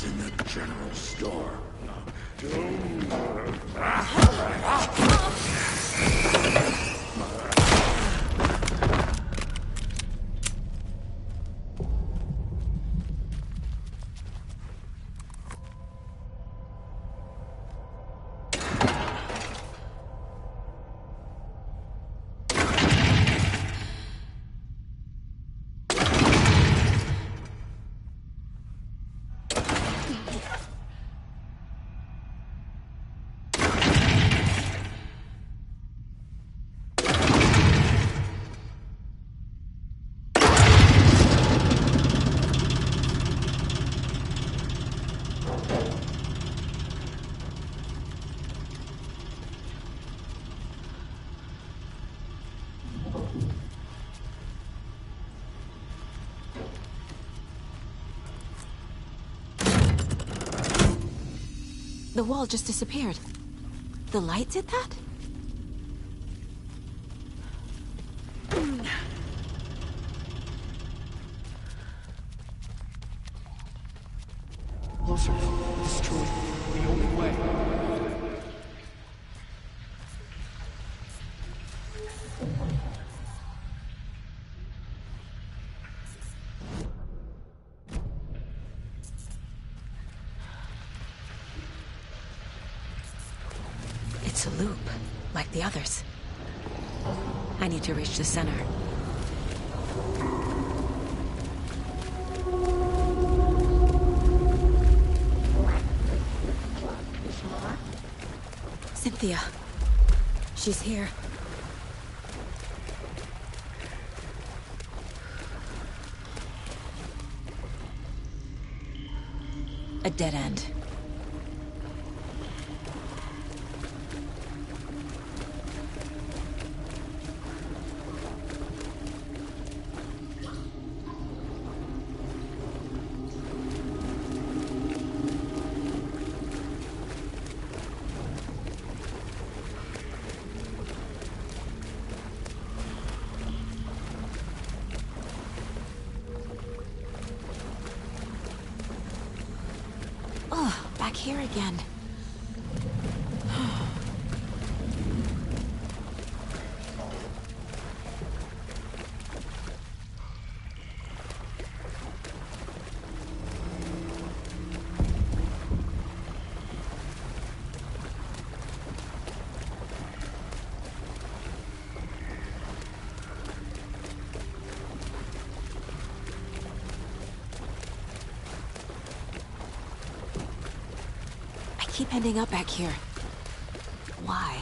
In the general store. The wall just disappeared. The light did that? Closer. Destroyed. The only way. It's a loop, like the others. I need to reach the center. Cynthia. She's here. A dead end. Oh, back here again. I keep ending up back here. Why?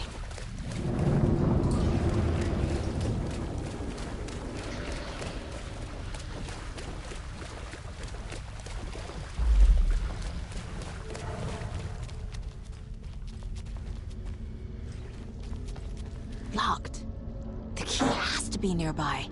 Locked. The key has to be nearby.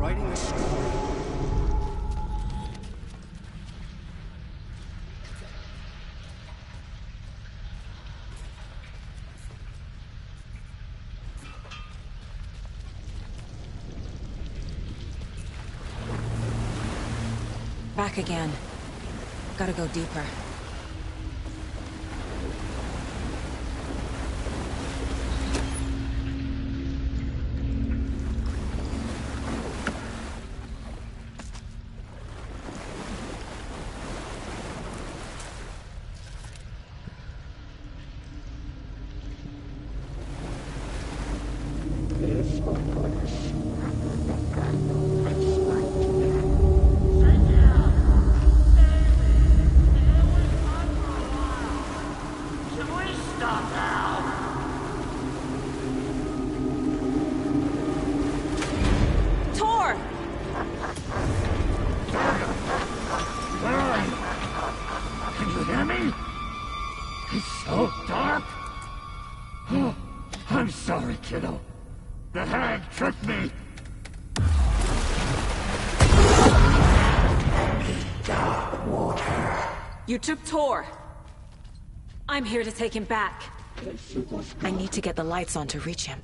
writing a story. Back again. Gotta go deeper. Kiddo. The hag tricked me. Dark water. You took Tor. I'm here to take him back. I need to get the lights on to reach him.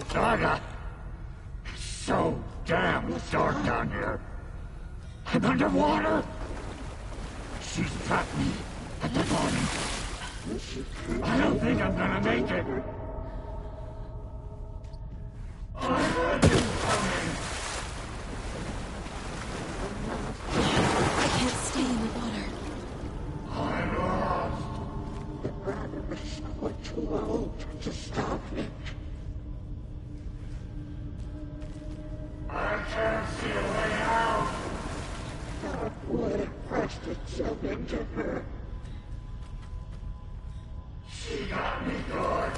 Saga. It's so damn dark down here. I'm underwater. She's trapped me at the bottom. I don't think I'm gonna make it. I can't stay in the water. I'm lost. The brothers were too old to stop me. I can't see a way out. Dark water pressed itself into her. She got me good.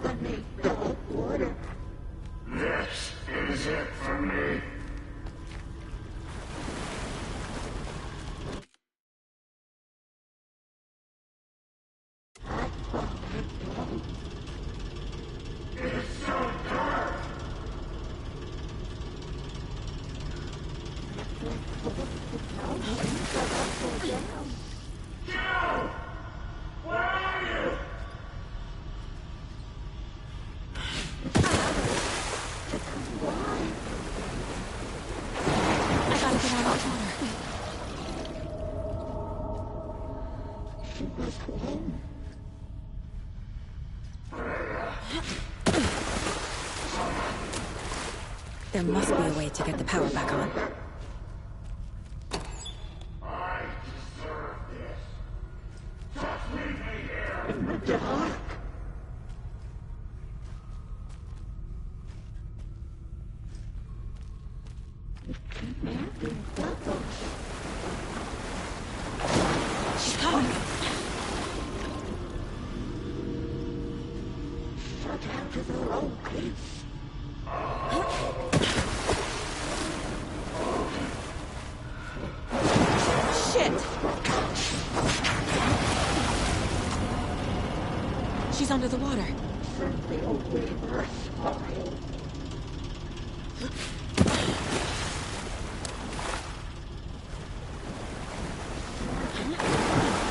I need dark water. This is it for me. It's so dark. Joe! Where are you? I gotta get out of the water. She was home. There must be a way to get the power back on. I deserve this. Just leave me here in the dark. She's coming. Shut out of her own peace. Shit! She's under the water. Simply a reverse smile.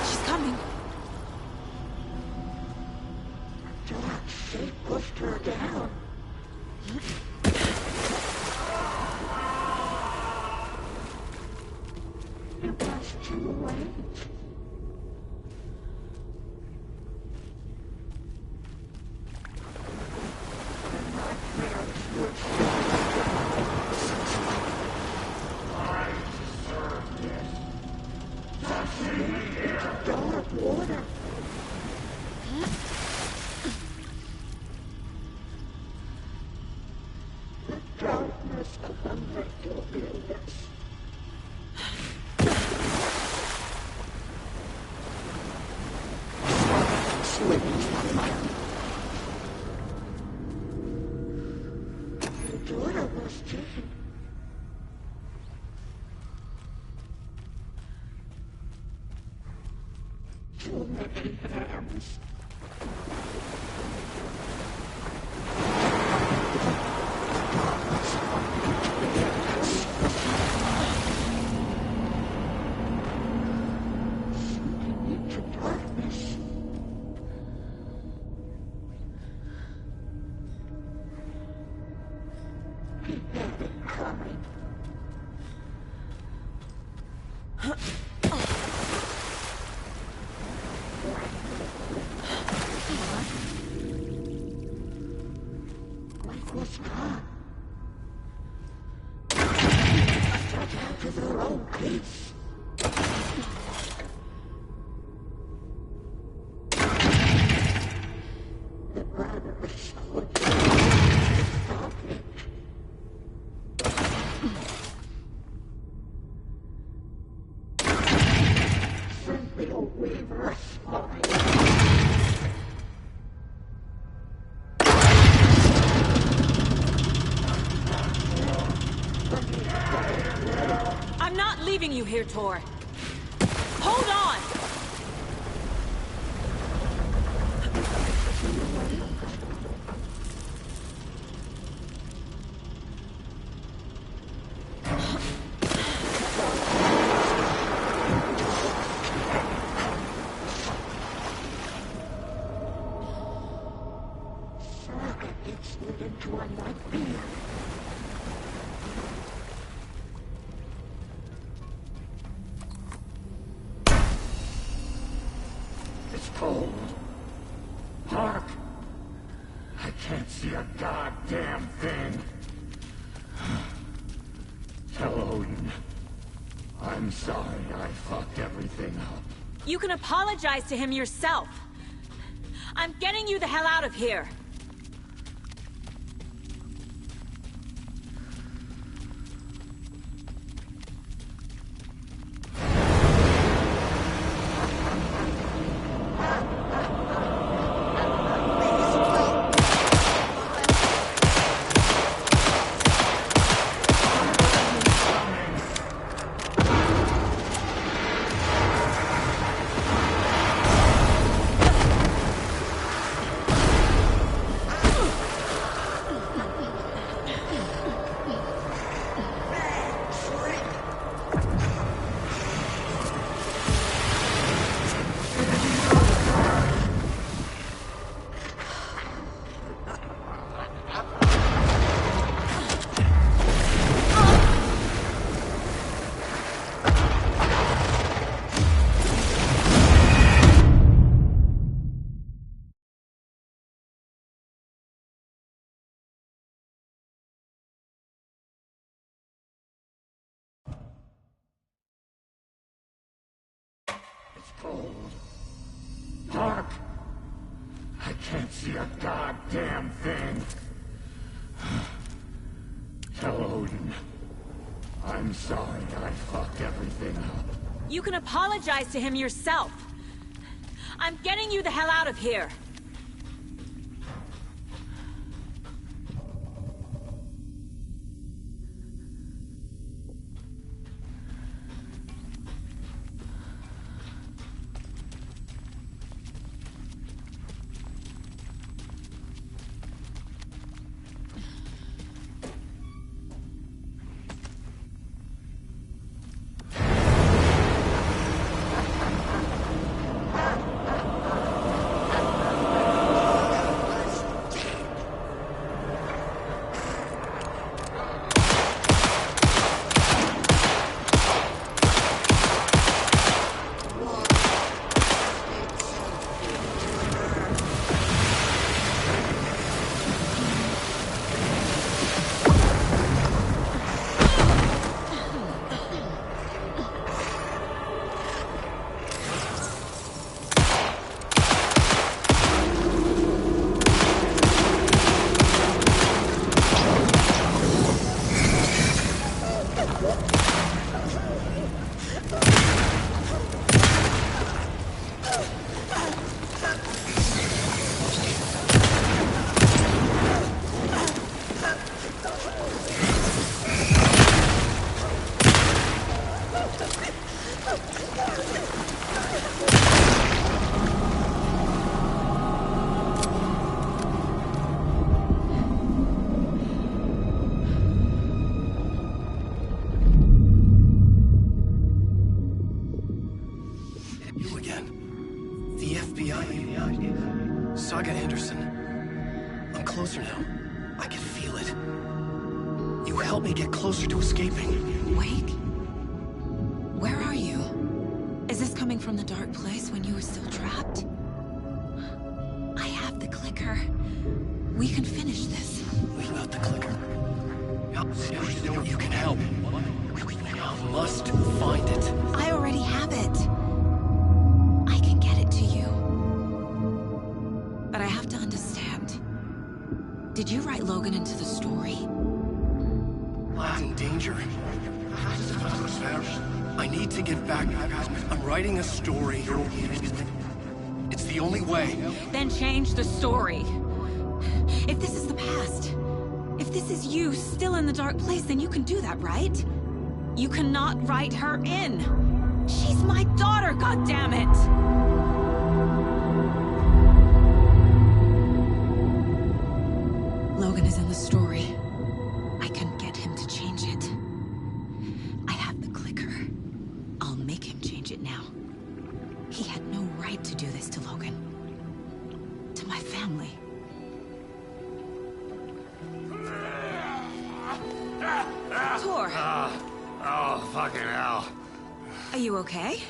She's coming. Dark shape pushed her down. It was too late. The nightmares would I deserve this. Just leave me here. Dark water. The darkness of the mental illness. Swimming from my daughter was taken. Too many hands. was gone. Set her to their own peace. The brothers would stop it. Simply a weaver's spine. I'm not leaving you here, Tor. Hold on! Saga gets split into a nightmare. It's cold. Hark! I can't see a goddamn thing. Tell Odin. I'm sorry I fucked everything up. You can apologize to him yourself. I'm getting you the hell out of here. It's cold. Hark! I can't see a goddamn thing. Tell Odin. I'm sorry I fucked everything up. You can apologize to him yourself. I'm getting you the hell out of here. Saga Anderson. I'm closer now. I can feel it. You helped me get closer to escaping. Wait. Where are you? Is this coming from the dark place when you were still trapped? I have the clicker. We can finish this. We without the clicker. You can help. You must find it. I already have it. I can get it to you. But I have to understand. Did you write Logan into the story? Lad's in danger. I need to get back. I'm writing a story. It's the only way. Then change the story. If this is the past, if this is you still in the dark place, then you can do that, right? You cannot write her in. She's my daughter, goddammit! Logan is in the story. I can get him to change it. I have the clicker. I'll make him change it now. He had no right to do this to Logan. To my family. Tor! Oh, fucking hell. Are you okay?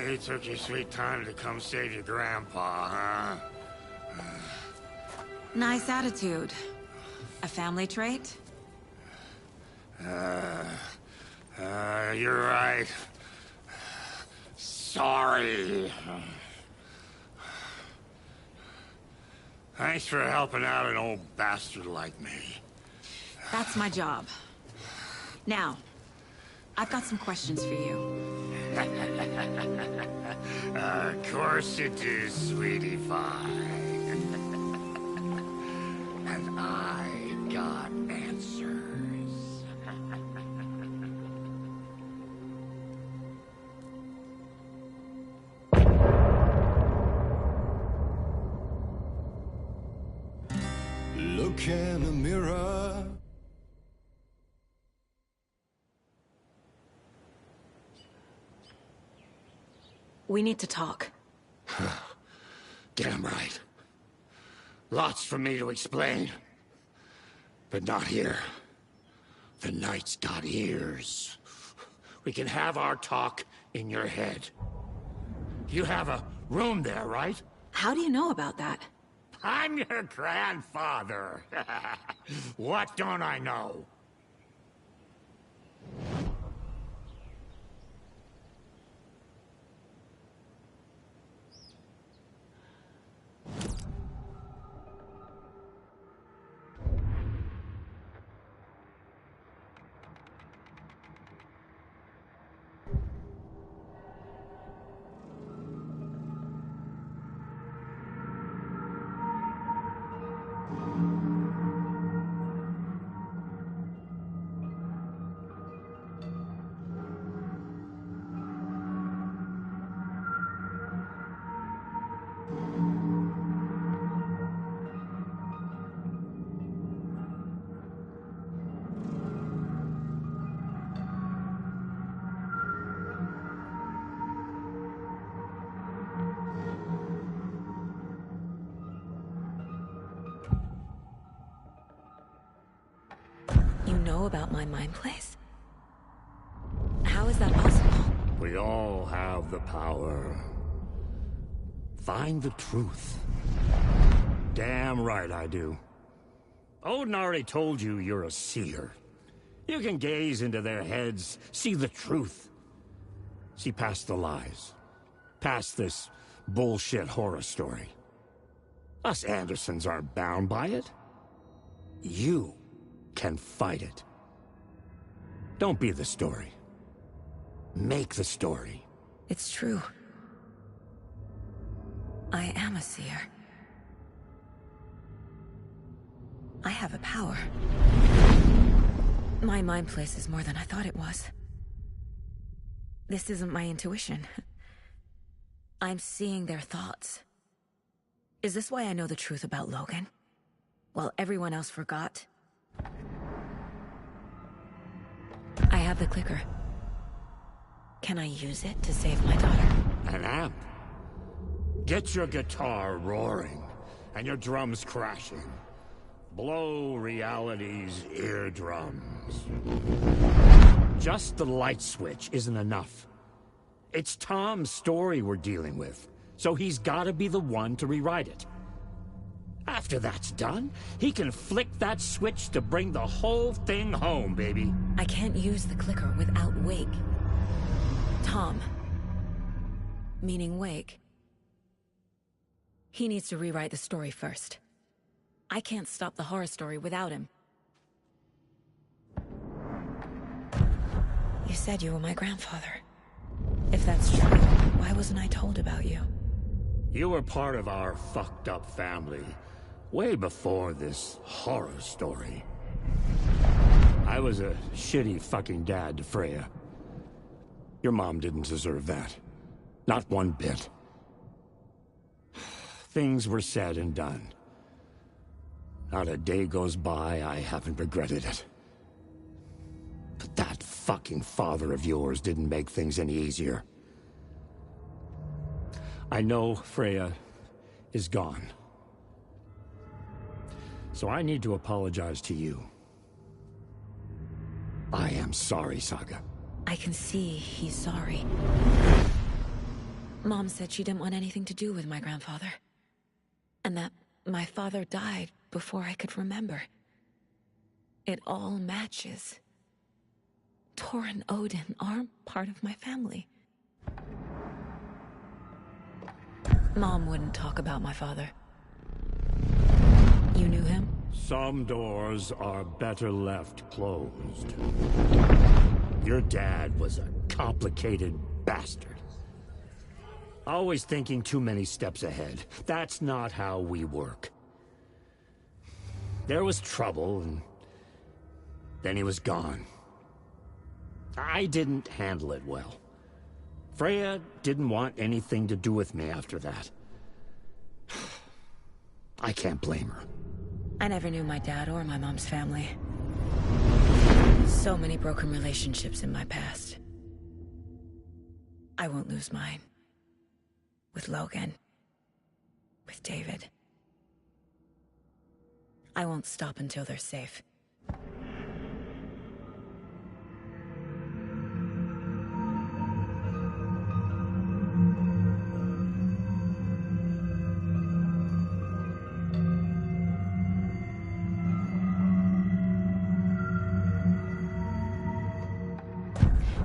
You took your sweet time to come save your grandpa, huh? Nice attitude. A family trait? You're right. Sorry. Thanks for helping out an old bastard like me. That's my job. Now, I've got some questions for you. Of course you do, sweetie pie. And I got answers. Look in the mirror. We need to talk. Damn right. Lots for me to explain. But not here. The night's got ears. We can have our talk in your head. You have a room there, right? How do you know about that? I'm your grandfather. What don't I know? You know about my mind place? How is that possible? We all have the power. Find the truth. Damn right I do. Odin already told you you're a seer. You can gaze into their heads, see the truth. See past the lies. Past this bullshit horror story. Us Andersons aren't bound by it. You can fight it. Don't be the story. Make the story. It's true. I am a seer. I have a power. My mind place is more than I thought it was. This isn't my intuition. I'm seeing their thoughts. Is this why I know the truth about Logan? While everyone else forgot? I have the clicker. Can I use it to save my daughter? An amp. Get your guitar roaring, and your drums crashing. Blow reality's eardrums. Just the light switch isn't enough. It's Tom's story we're dealing with, so he's gotta be the one to rewrite it. After that's done, he can flick that switch to bring the whole thing home, baby. I can't use the clicker without Wake. Tom. Meaning Wake. He needs to rewrite the story first. I can't stop the horror story without him. You said you were my grandfather. If that's true, why wasn't I told about you? You were part of our fucked up family, way before this horror story. I was a shitty fucking dad to Freya. Your mom didn't deserve that. Not one bit. Things were said and done. Not a day goes by I haven't regretted it. But that fucking father of yours didn't make things any easier. I know Freya is gone. So I need to apologize to you. I am sorry, Saga. I can see he's sorry. Mom said she didn't want anything to do with my grandfather. And that my father died before I could remember. It all matches. Tor and Odin aren't part of my family. Mom wouldn't talk about my father. You knew him? Some doors are better left closed. Your dad was a complicated bastard. Always thinking too many steps ahead. That's not how we work. There was trouble, and then he was gone. I didn't handle it well. Freya didn't want anything to do with me after that. I can't blame her. I never knew my dad or my mom's family. So many broken relationships in my past. I won't lose mine. With Logan. With David. I won't stop until they're safe.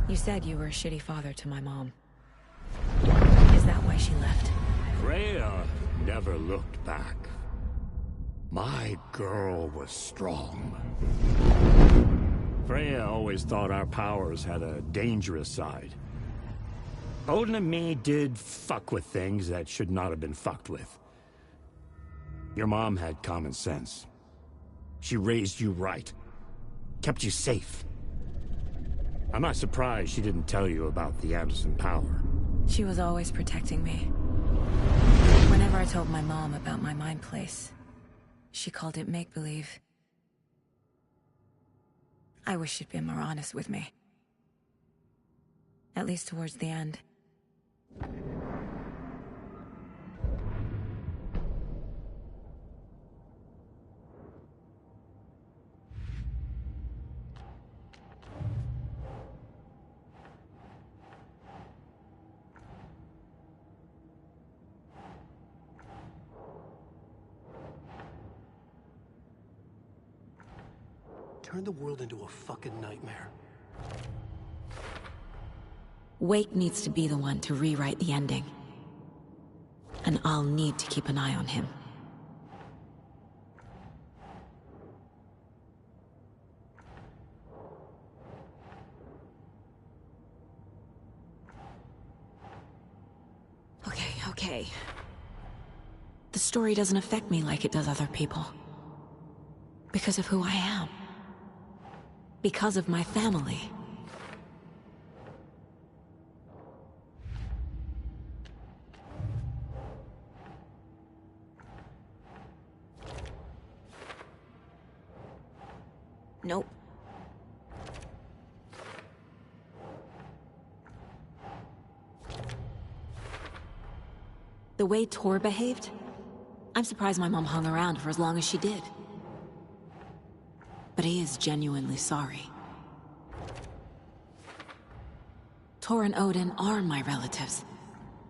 You said you were a shitty father to my mom. Is that why she left? Freya never looked back. My girl was strong. Freya always thought our powers had a dangerous side. Odin and me did fuck with things that should not have been fucked with. Your mom had common sense. She raised you right. Kept you safe. I'm not surprised she didn't tell you about the Anderson power. She was always protecting me. Whenever I told my mom about my mind place, she called it make-believe. I wish she'd been more honest with me. At least towards the end. Turned the world into a fucking nightmare. Wake needs to be the one to rewrite the ending. And I'll need to keep an eye on him. Okay. The story doesn't affect me like it does other people. Because of who I am. Because of my family. Nope. The way Tor behaved, I'm surprised my mom hung around for as long as she did. But he is genuinely sorry. Tor and Odin are my relatives.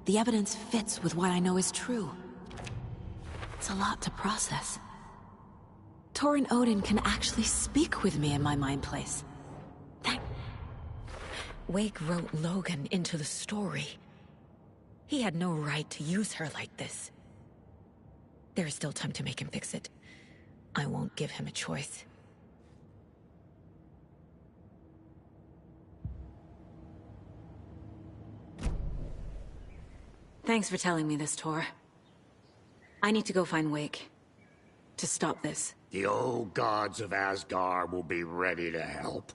The evidence fits with what I know is true. It's a lot to process. Torin Odin can actually speak with me in my mind place. Wake wrote Logan into the story. He had no right to use her like this. There is still time to make him fix it. I won't give him a choice. Thanks for telling me this, Tor. I need to go find Wake. To stop this. The old gods of Asgard will be ready to help.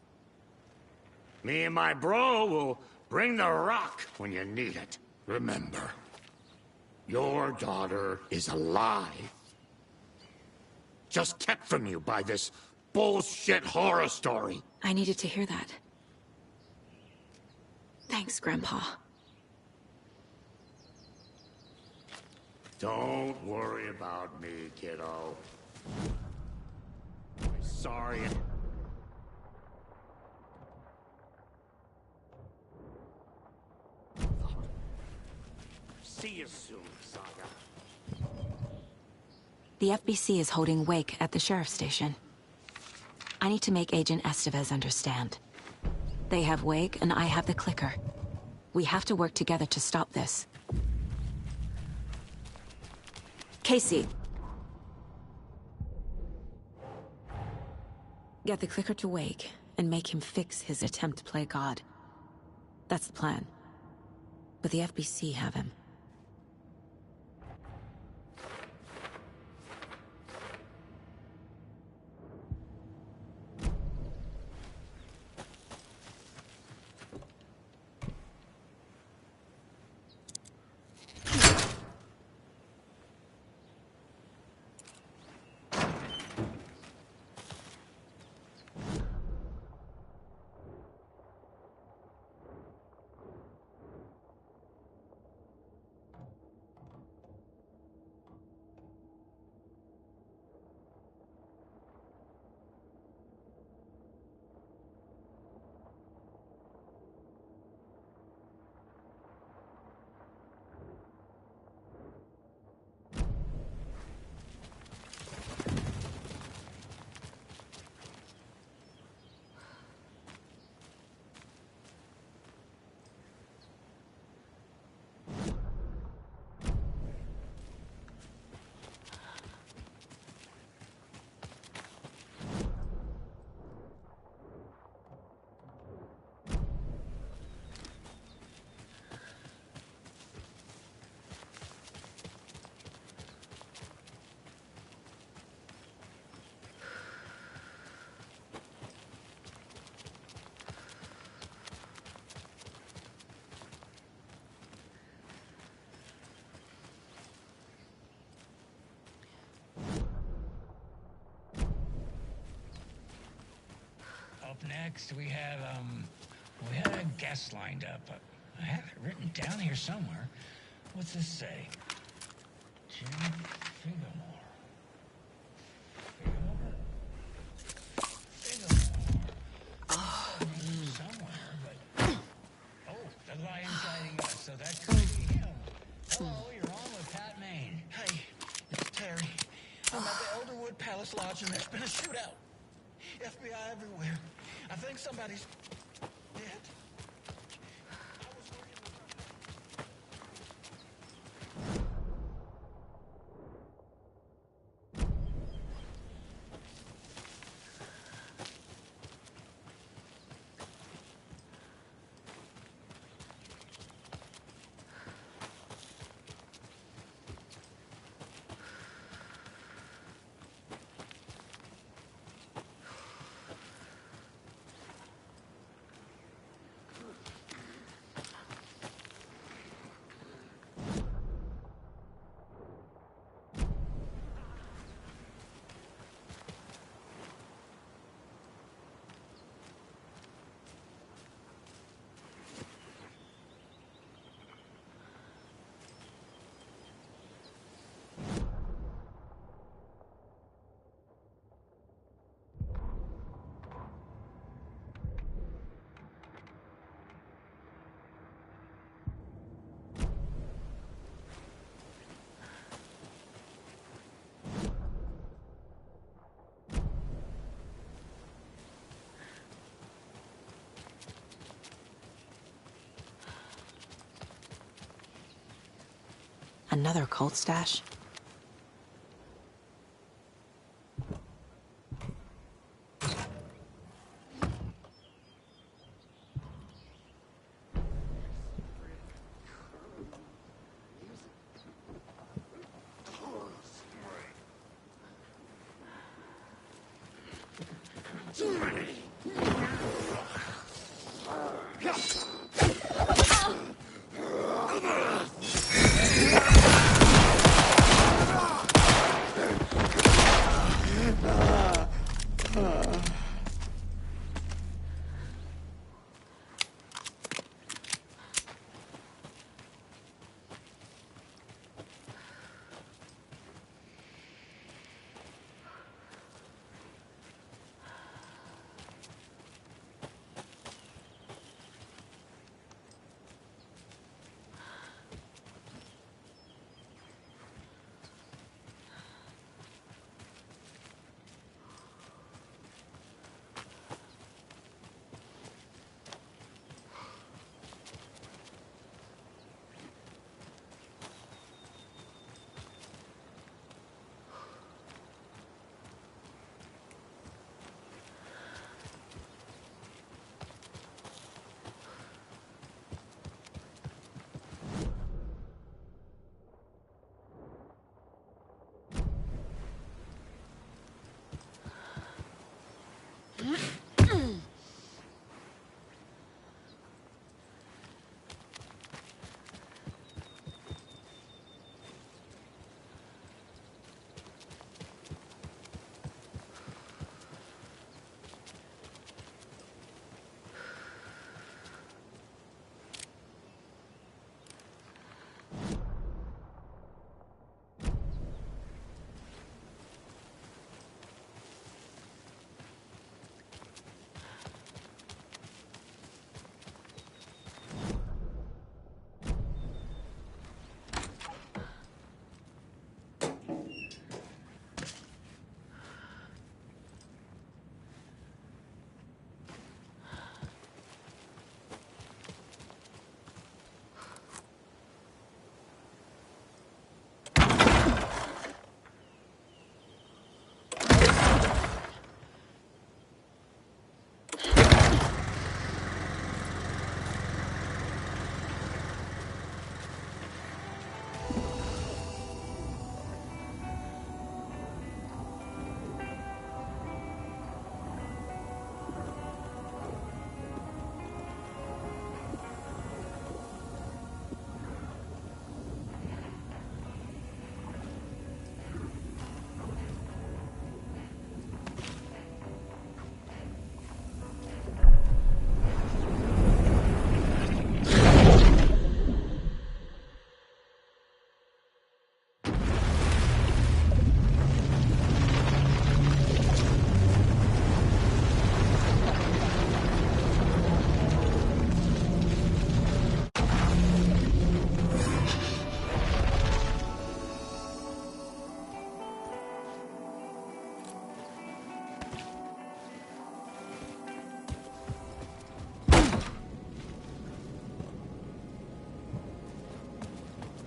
Me and my bro will bring the rock when you need it. Remember, your daughter is alive. Just kept from you by this bullshit horror story. I needed to hear that. Thanks, Grandpa. Don't worry about me, kiddo. I'm sorry. See you soon, Saga. The FBC is holding Wake at the sheriff's station. I need to make Agent Estevez understand. They have Wake, and I have the clicker. We have to work together to stop this. Casey. Get the clicker to Wake, and make him fix his attempt to play God. That's the plan. But the FBC have him. Up next, we had a guest lined up. I have it written down here somewhere. What's this say? Jim Figgamore. Somewhere, but... Oh, the lion's guiding us, so that could be him. Hello, you're on with Pat Maine. Hey, it's Terry. I'm at the Elderwood Palace Lodge and there's been a shootout. FBI everywhere. I think somebody's dead. Another cult stash?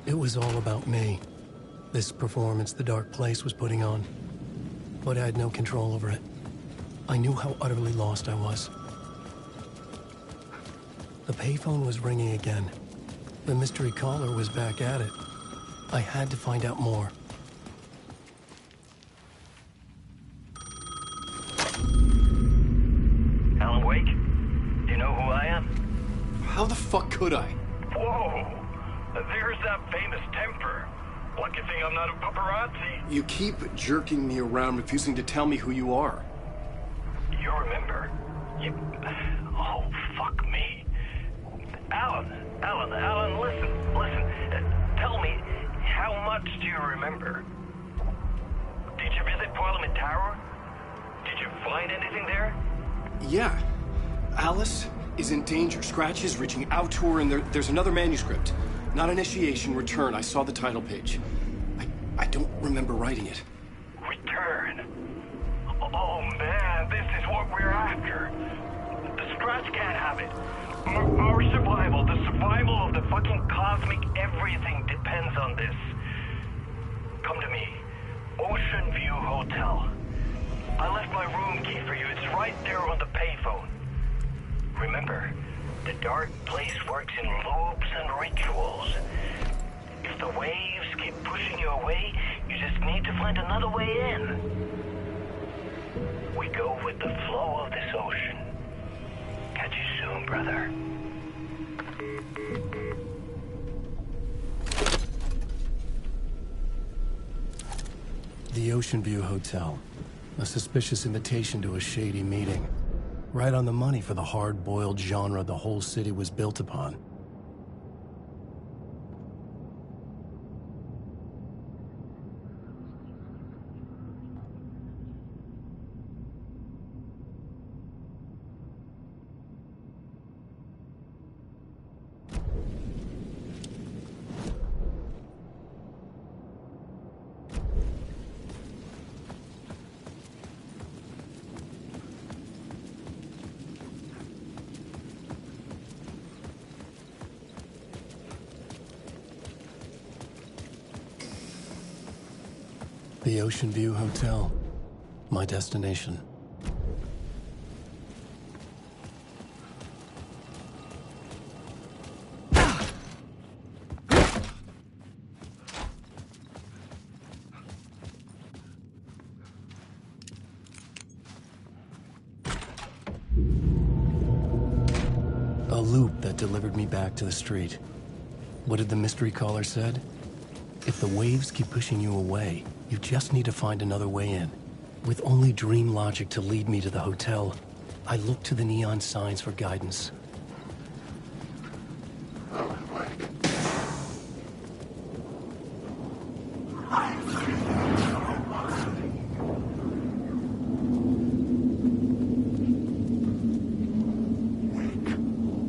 It was all about me. This performance the Dark Place was putting on. But I had no control over it. I knew how utterly lost I was. The payphone was ringing again. The mystery caller was back at it. I had to find out more. Alan Wake? Do you know who I am? How the fuck could I? Whoa! There's that famous temper. Lucky thing I'm not a paparazzi. You keep jerking me around, refusing to tell me who you are. You remember? Oh, fuck me. Alan, listen. Tell me, how much do you remember? Did you visit Parliament Tower? Did you find anything there? Yeah. Alice is in danger. Scratch is reaching out to her, and there's another manuscript. Not initiation, return. I saw the title page. I don't remember writing it. Return? Oh man, this is what we're after. Scratch can't have it. Our survival, the survival of the fucking cosmic everything depends on this. Come to me. Ocean View Hotel. I left my room key for you. It's right there on the payphone. Remember, the dark place works in loops and rituals. If the waves keep pushing you away, you just need to find another way in. We go with the flow of this ocean. Catch you soon, brother. The Ocean View Hotel. A suspicious invitation to a shady meeting. Right on the money for the hard-boiled genre the whole city was built upon. The Ocean View Hotel. My destination. A loop that delivered me back to the street. What did the mystery caller said? If the waves keep pushing you away, you just need to find another way in. With only dream logic to lead me to the hotel, I look to the neon signs for guidance.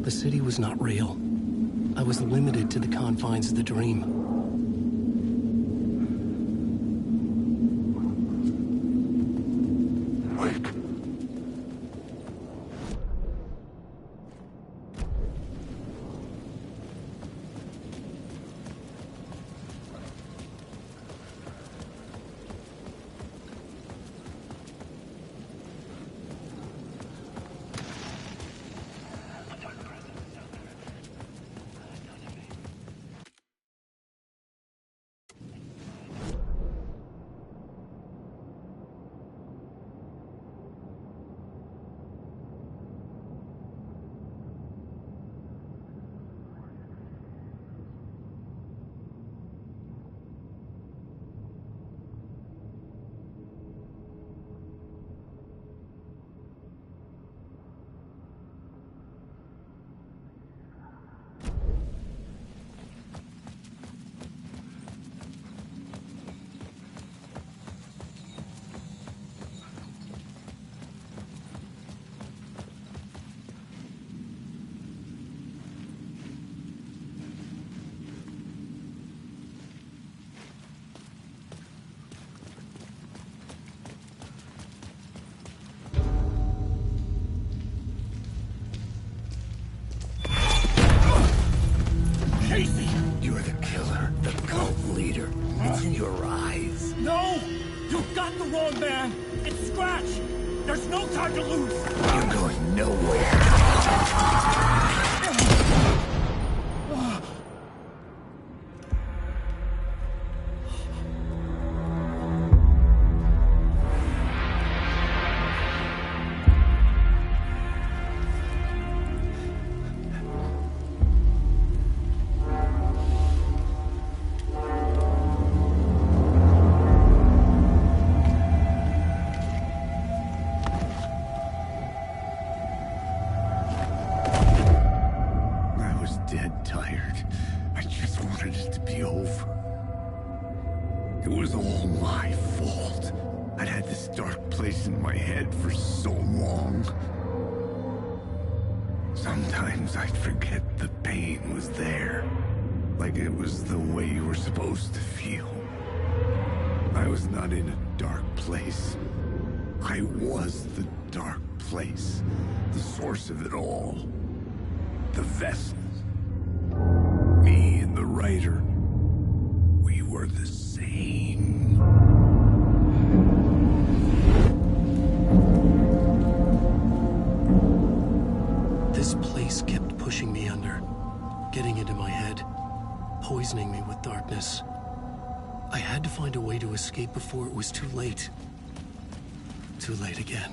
The city was not real. I was limited to the confines of the dream. You're the killer, the cult leader. It's in your eyes. No! You've got the wrong man! It's Scratch! There's no time to lose! You're going nowhere. Sometimes I'd forget the pain was there, like it was the way you were supposed to feel. I was not in a dark place. I was the dark place. place. The source of it all. The vessel. Me and the writer. We were the same. This place kept pushing me under, getting into my head, poisoning me with darkness. I had to find a way to escape before it was too late. Too late again.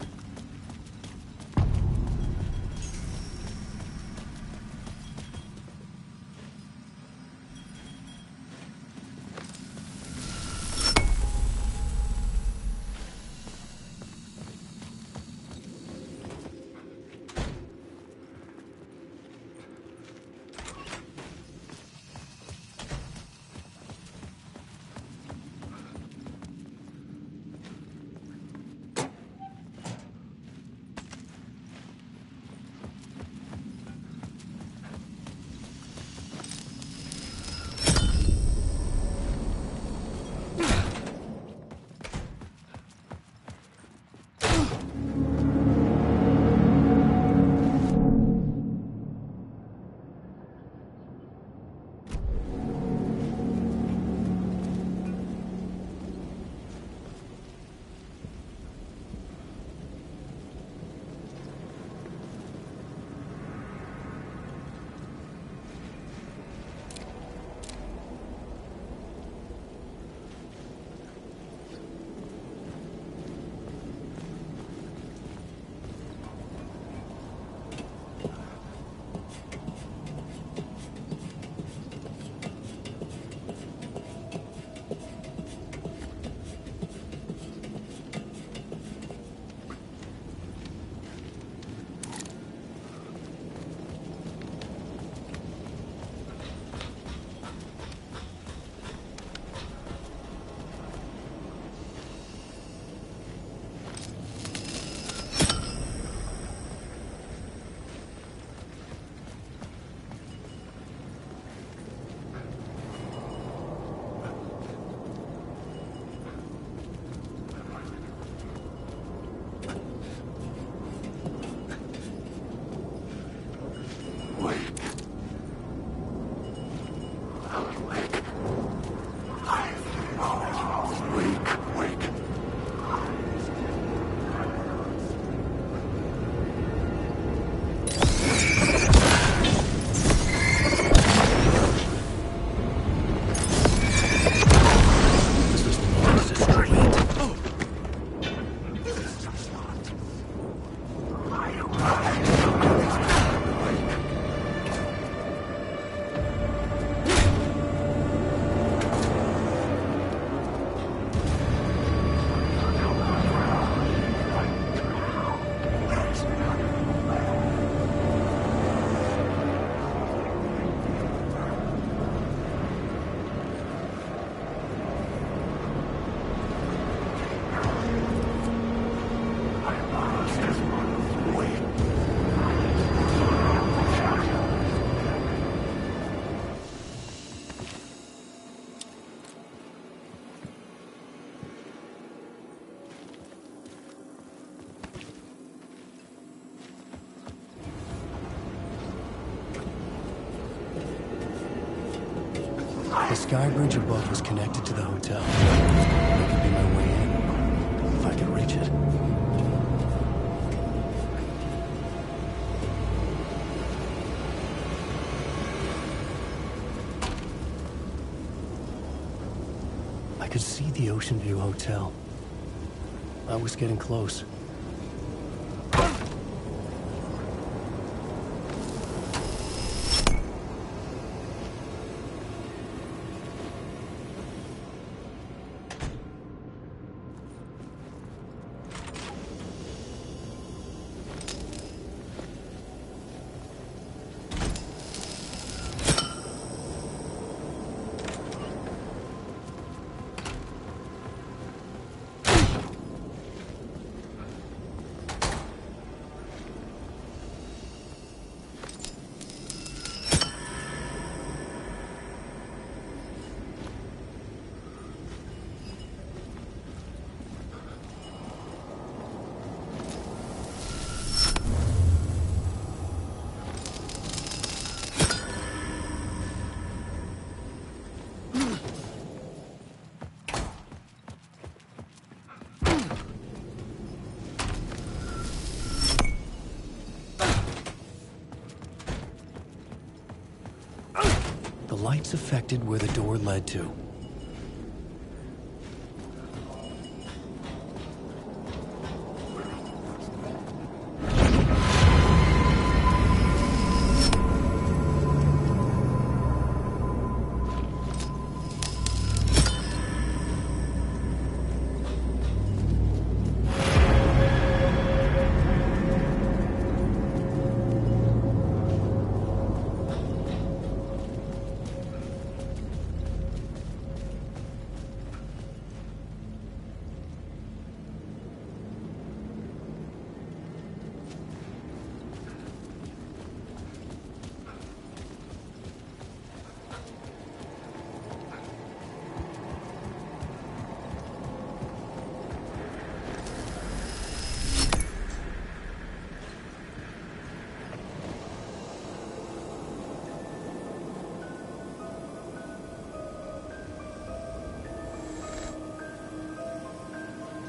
The sky bridge above was connected to the hotel. That could be my way in, if I could reach it. I could see the Ocean View Hotel. I was getting close. lights affected where the door led to.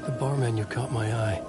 The bar menu caught my eye.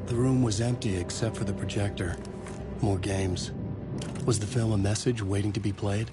The room was empty except for the projector. More games. Was the film a message waiting to be played?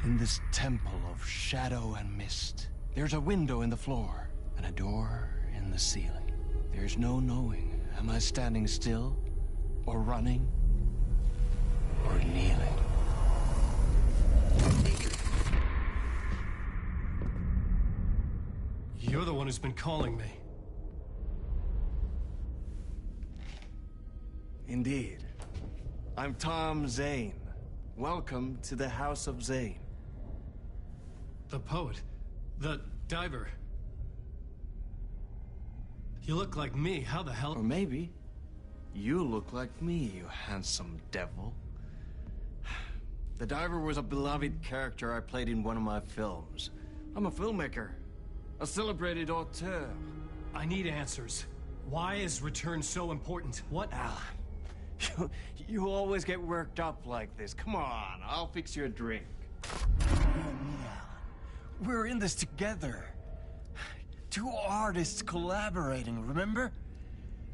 In this temple of shadow and mist, there's a window in the floor and a door in the ceiling. There's no knowing, am I standing still, or running, or kneeling? You're the one who's been calling me. Indeed. I'm Tom Zane. Welcome to the House of Zane. The poet. The diver. You look like me. How the hell... Or maybe you look like me, you handsome devil. The diver was a beloved character I played in one of my films. I'm a filmmaker. A celebrated auteur. I need answers. Why is Return so important? What? Alan, you always get worked up like this. Come on, I'll fix you a drink. You and me, Alan. We're in this together. Two artists collaborating, remember?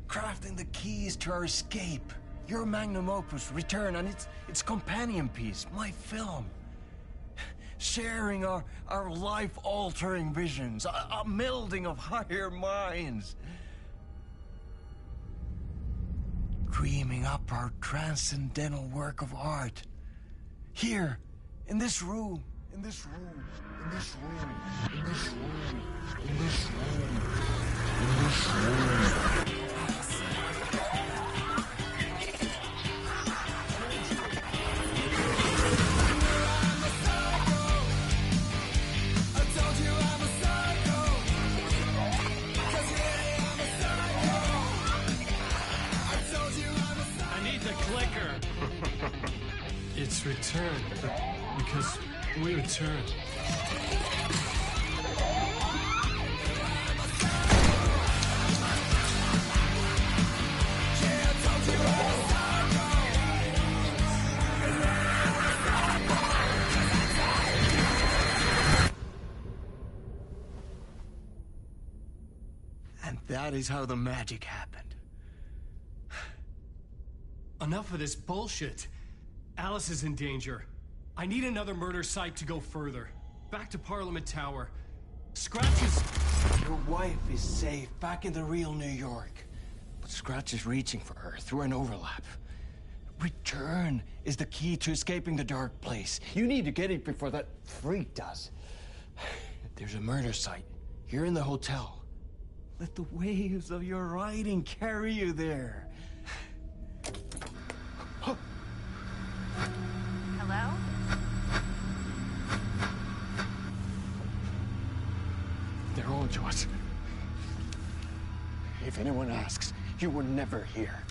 Crafting the keys to our escape. Your magnum opus, Return, and its companion piece, my film. Sharing our life-altering visions, a melding of higher minds. Dreaming up our transcendental work of art. Here, in this room, in this room, in this room, in this room, in this room, in this room. It's Return, because we return. And that is how the magic happened. Enough of this bullshit. Alice is in danger. I need another murder site to go further. Back to Parliament Tower. Scratch is... Your wife is safe, back in the real New York. But Scratch is reaching for her through an overlap. Return is the key to escaping the dark place. You need to get it before that freak does. There's a murder site here in the hotel. Let the waves of your writing carry you there. Hello? They're all to us. If anyone asks, you were never here.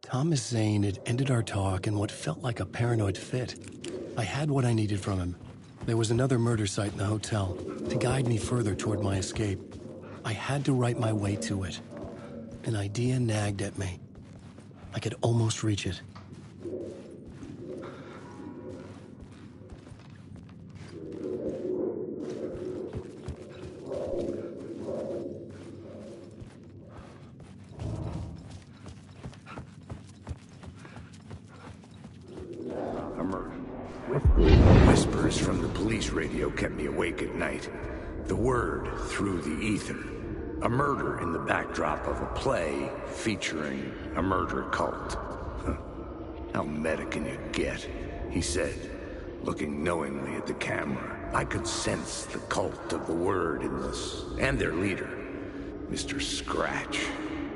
Thomas Zane had ended our talk in what felt like a paranoid fit. I had what I needed from him. There was another murder site in the hotel to guide me further toward my escape. I had to write my way to it. An idea nagged at me. I could almost reach it. Whispers from the police radio kept me awake at night. The word through the ether. A murder in the backdrop of a play featuring a murder cult. Huh. How meta can you get? He said, looking knowingly at the camera. I could sense the cult of the word in this, and their leader, Mr. Scratch.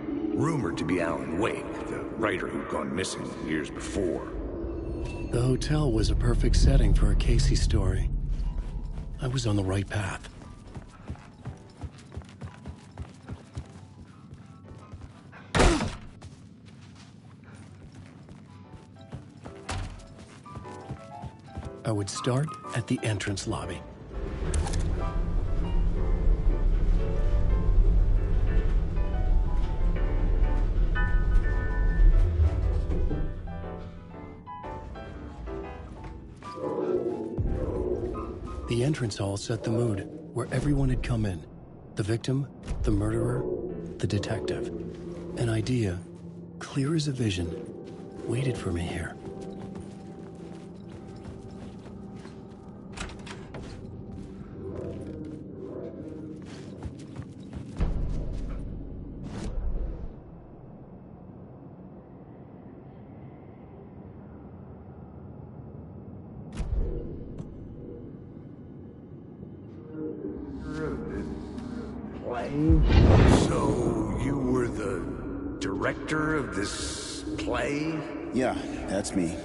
Rumored to be Alan Wake, the writer who'd gone missing years before. The hotel was a perfect setting for a Casey story. I was on the right path. I would start at the entrance lobby. The entrance hall set the mood, where everyone had come in. The victim, the murderer, the detective. An idea, clear as a vision, waited for me here. So, you were the director of this play? Yeah, that's me.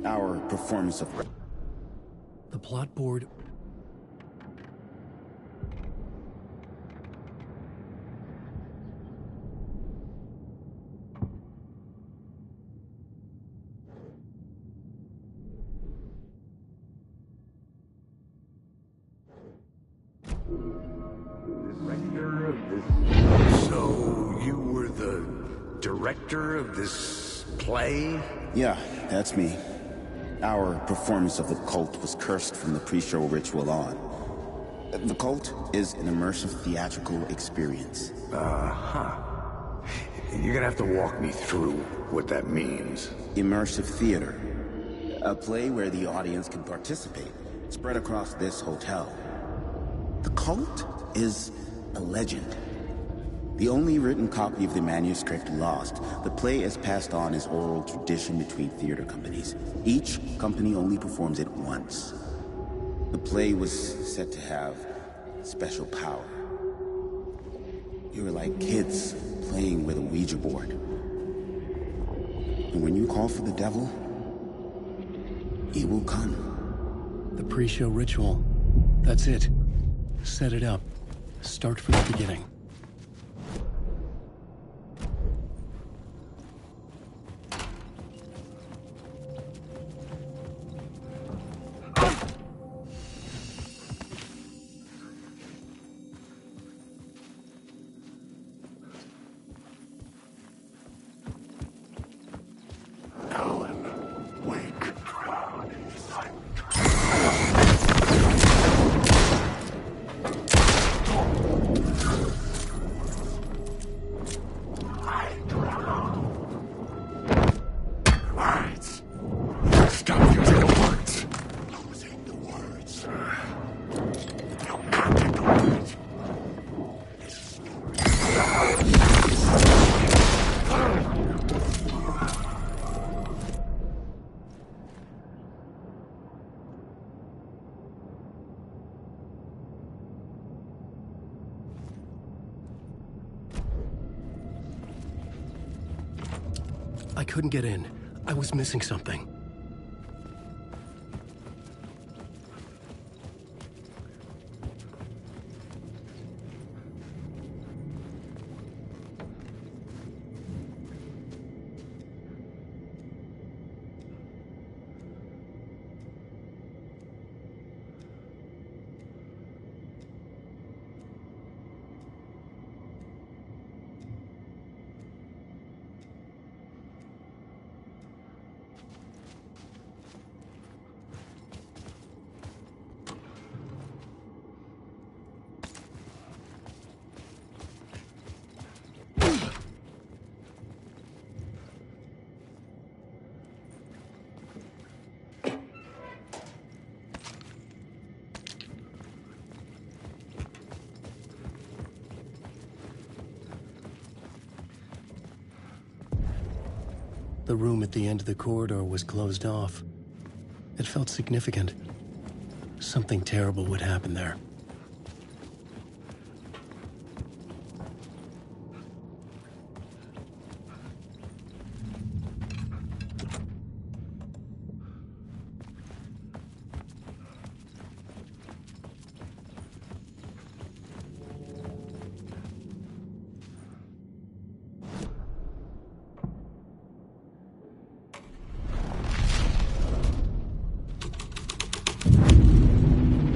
Our performance of... The plot board... So, you were the director of this play? Yeah, that's me. Our performance of the cult was cursed from the pre-show ritual on. The cult is an immersive theatrical experience. Uh-huh. You're gonna have to walk me through what that means. Immersive theater. A play where the audience can participate, spread across this hotel. The cult is a legend. The only written copy of the manuscript lost, the play is passed on as oral tradition between theater companies. Each company only performs it once. The play was said to have special power. You were like kids playing with a Ouija board. And when you call for the devil, he will come. The pre-show ritual. That's it. Set it up. Start from the beginning. I couldn't get in. I was missing something. The room at the end of the corridor was closed off. It felt significant. Something terrible would happen there.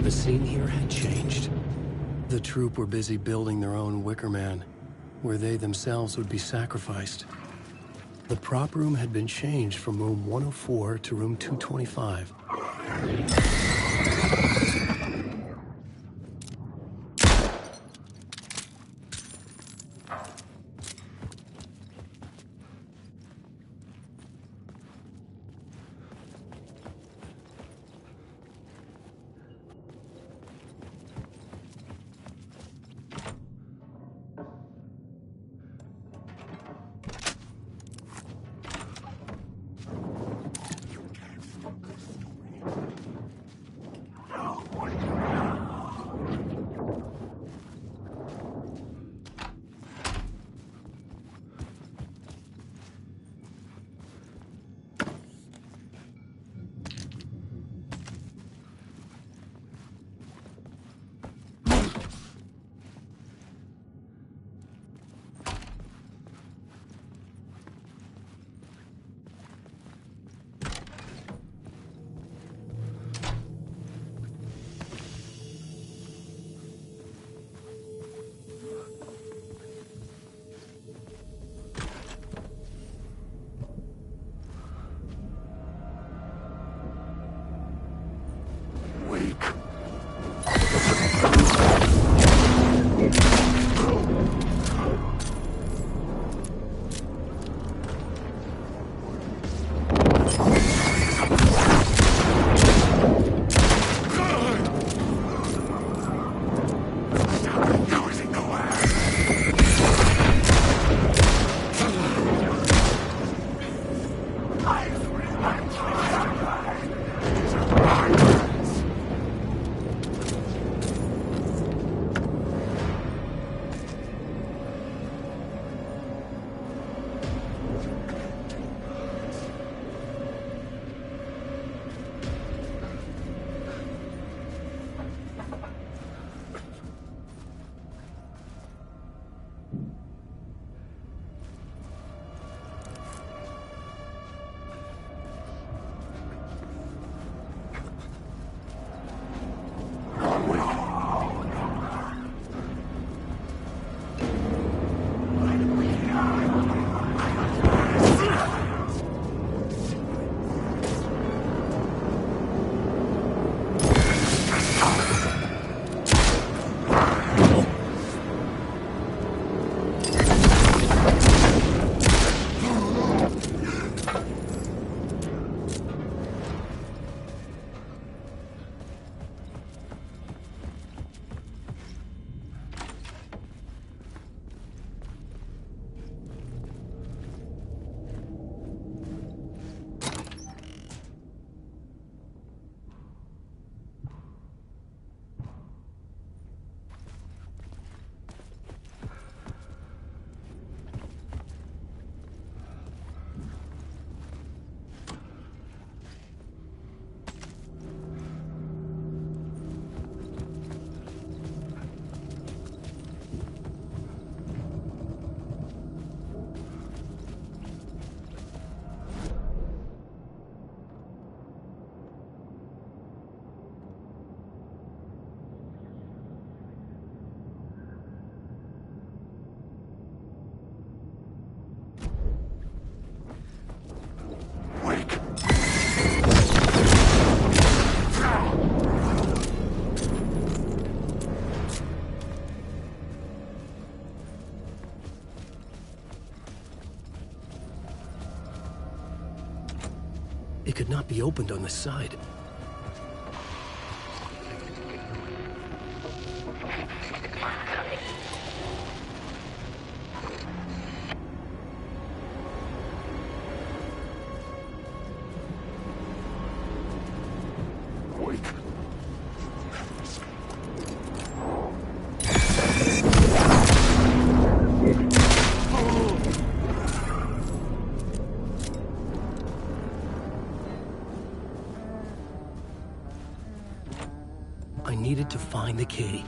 The scene here had changed. The troupe were busy building their own Wicker Man, where they themselves would be sacrificed. The prop room had been changed from room 104 to room 225. It could not be opened on the side. I needed to find the key.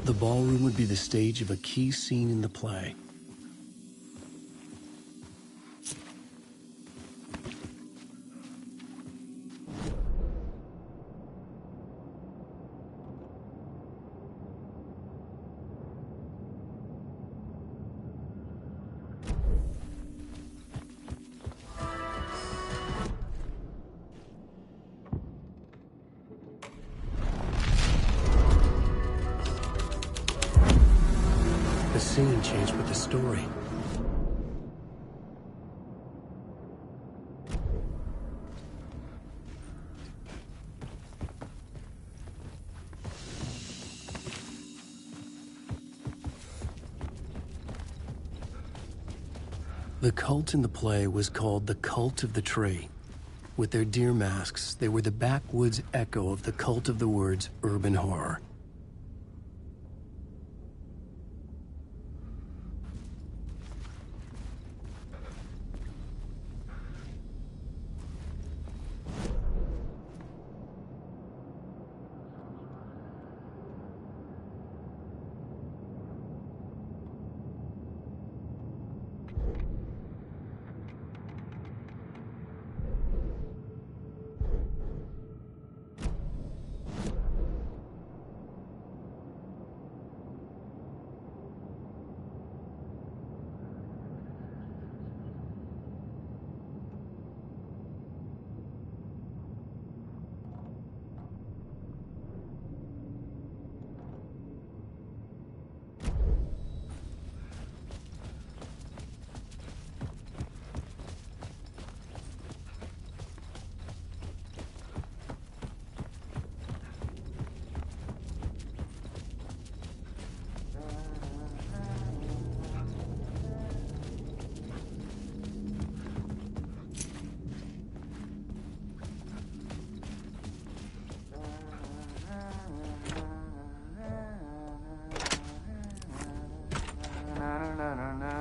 The ballroom would be the stage of a key scene in the play. The scene changed with the story. The cult in the play was called the Cult of the Tree. With their deer masks, they were the backwoods echo of the cult of the word's urban horror.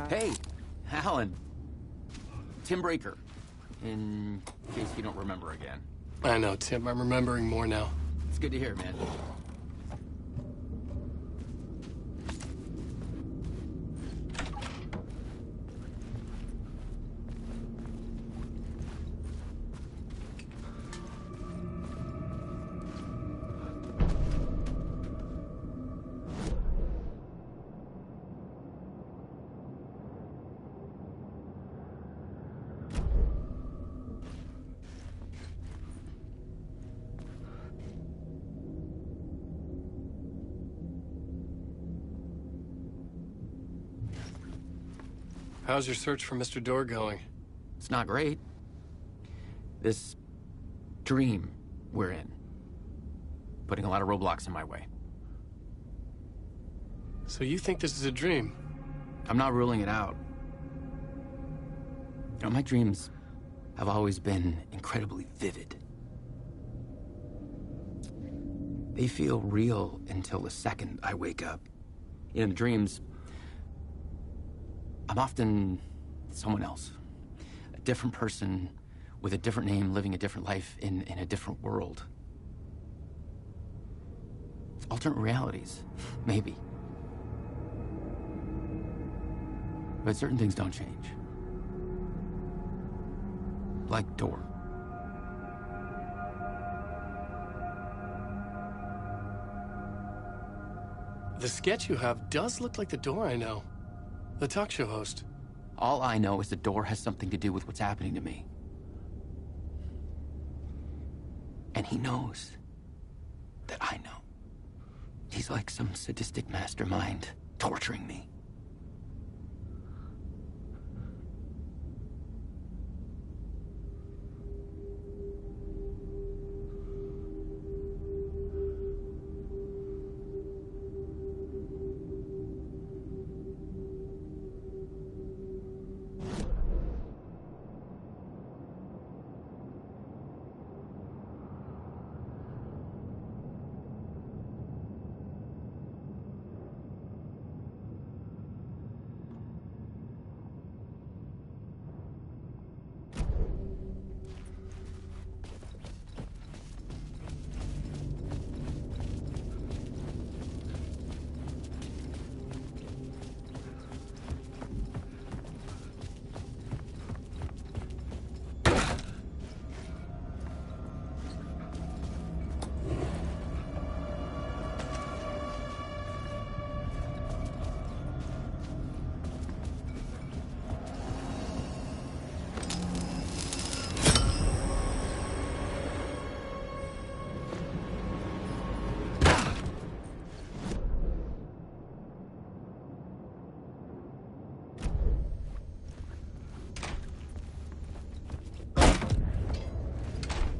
Hey, Alan. Tim Breaker, in case you don't remember again. I know, Tim. I'm remembering more now. It's good to hear, man. How's your search for Mr. Dorr going? It's not great. This dream we're in, putting a lot of roadblocks in my way. So you think this is a dream? I'm not ruling it out. You know, my dreams have always been incredibly vivid. They feel real until the second I wake up. In the dreams, I'm often someone else. A different person with a different name, living a different life in a different world. Alternate realities, maybe. But certain things don't change. Like door. The sketch you have does look like the door I know. The talk show host. All I know is the door has something to do with what's happening to me. And he knows that I know. He's like some sadistic mastermind torturing me.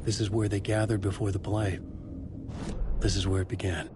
This is where they gathered before the play. This is where it began.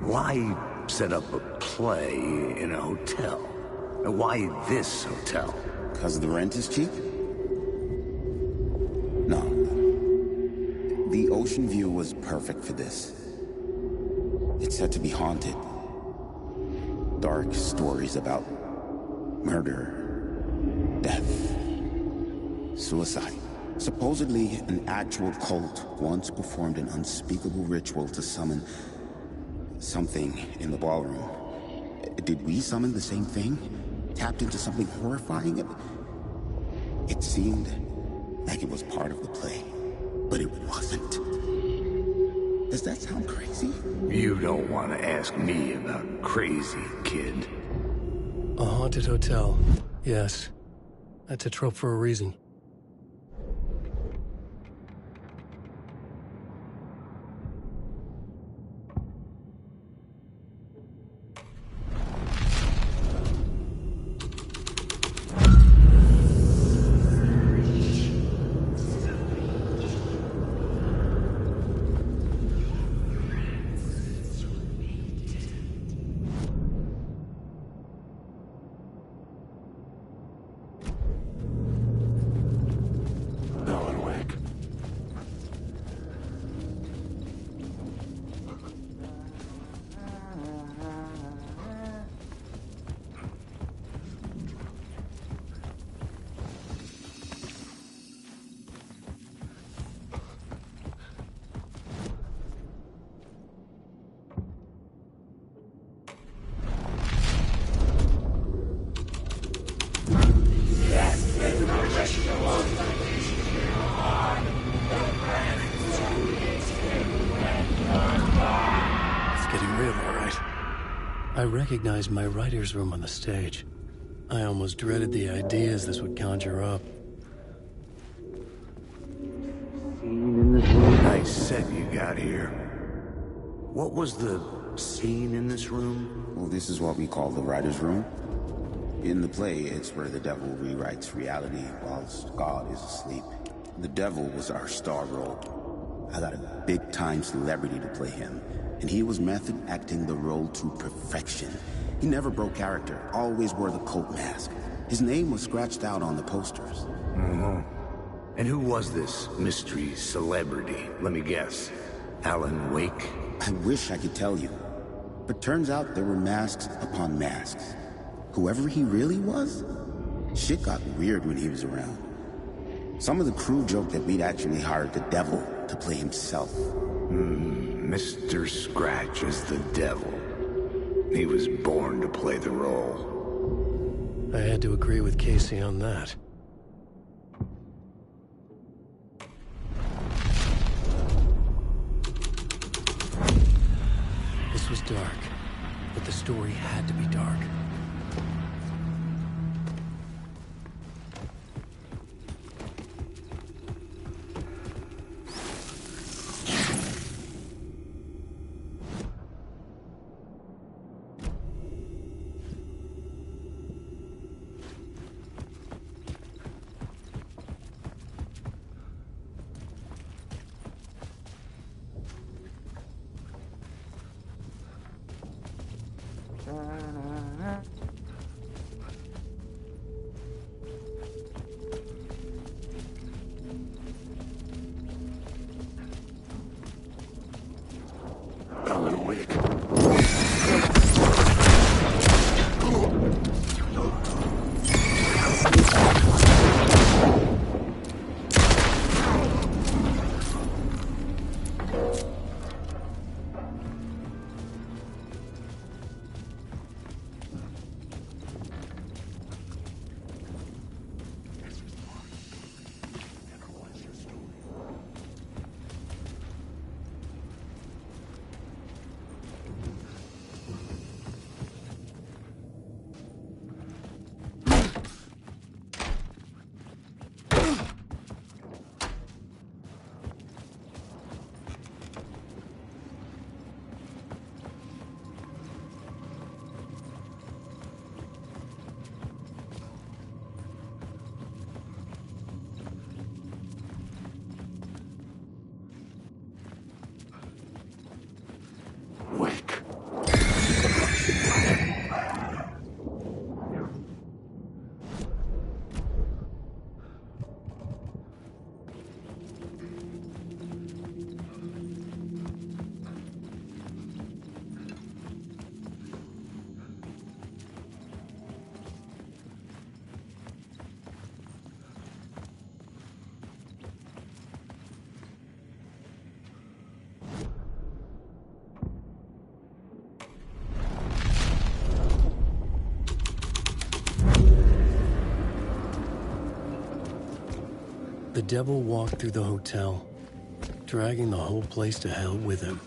Why set up a play in a hotel? Why this hotel? Because the rent is cheap? No. The ocean view was perfect for this. It's said to be haunted. Dark stories about murder, death, suicide. Supposedly, an actual cult once performed an unspeakable ritual to summon something in the ballroom. Did we summon the same thing? Tapped into something horrifying? It seemed like it was part of the play, but it wasn't. Does that sound crazy? You don't want to ask me about crazy, kid. A haunted hotel. Yes. That's a trope for a reason. I recognized my writer's room on the stage. I almost dreaded the ideas this would conjure up. Nice set you got here. What was the scene in this room? Well, this is what we call the writer's room. In the play, it's where the devil rewrites reality whilst God is asleep. The devil was our star role. I got a big-time celebrity to play him, and he was method acting the role to perfection. He never broke character, always wore the cult mask. His name was scratched out on the posters. Mm-hmm. And who was this mystery celebrity? Let me guess. Alan Wake? I wish I could tell you. But turns out there were masks upon masks. Whoever he really was, shit got weird when he was around. Some of the crew joked that we'd actually hired the devil to play himself. Mr. Scratch is the devil. He was born to play the role. I had to agree with Casey on that. This was dark, but the story had to be dark. Alan Wake. The devil walked through the hotel, dragging the whole place to hell with him.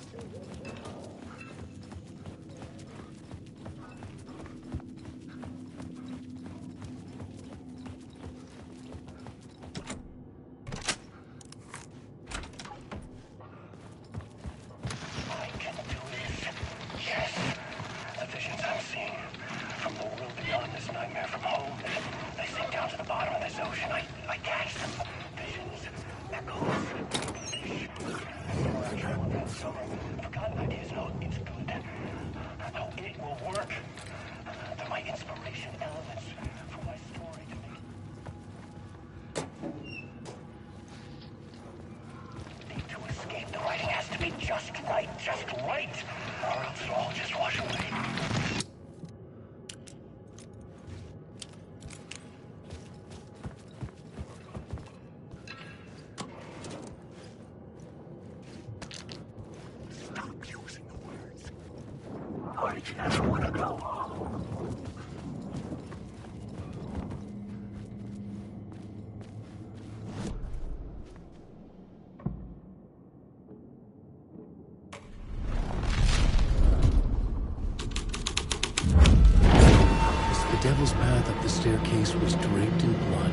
The devil's path up the staircase was draped in blood.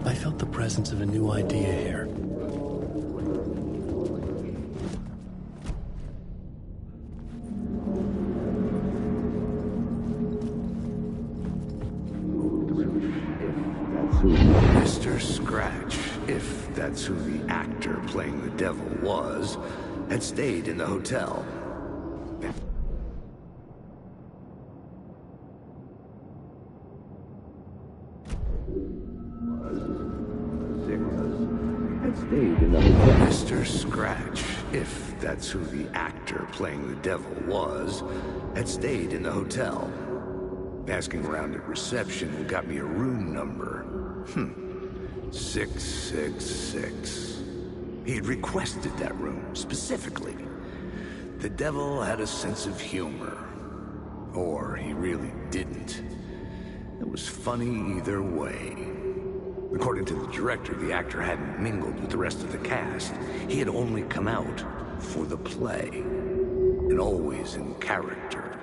I felt the presence of a new idea here. Mr. Scratch, if that's who the actor playing the devil was, had stayed in the hotel. Mr. Scratch, if that's who the actor playing the devil was, had stayed in the hotel. Asking around at reception got me a room number. 666. He had requested that room, specifically. The devil had a sense of humor. Or he really didn't. It was funny either way. According to the director, the actor hadn't mingled with the rest of the cast. He had only come out for the play, and always in character.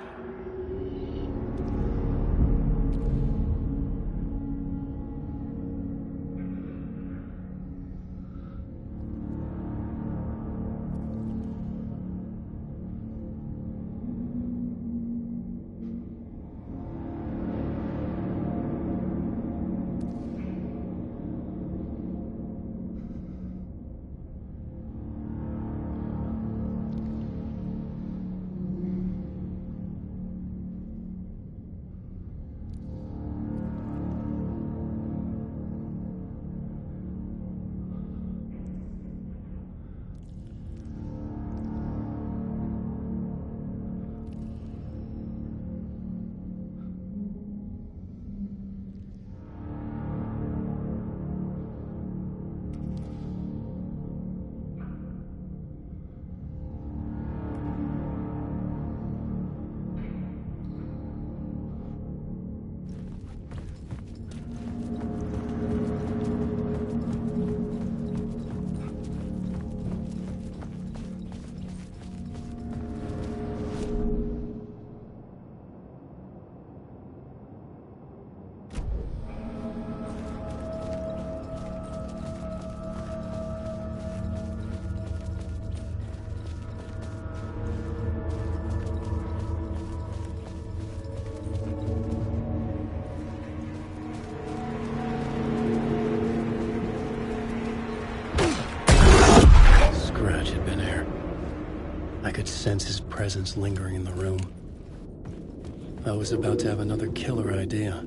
I could sense his presence lingering in the room. I was about to have another killer idea.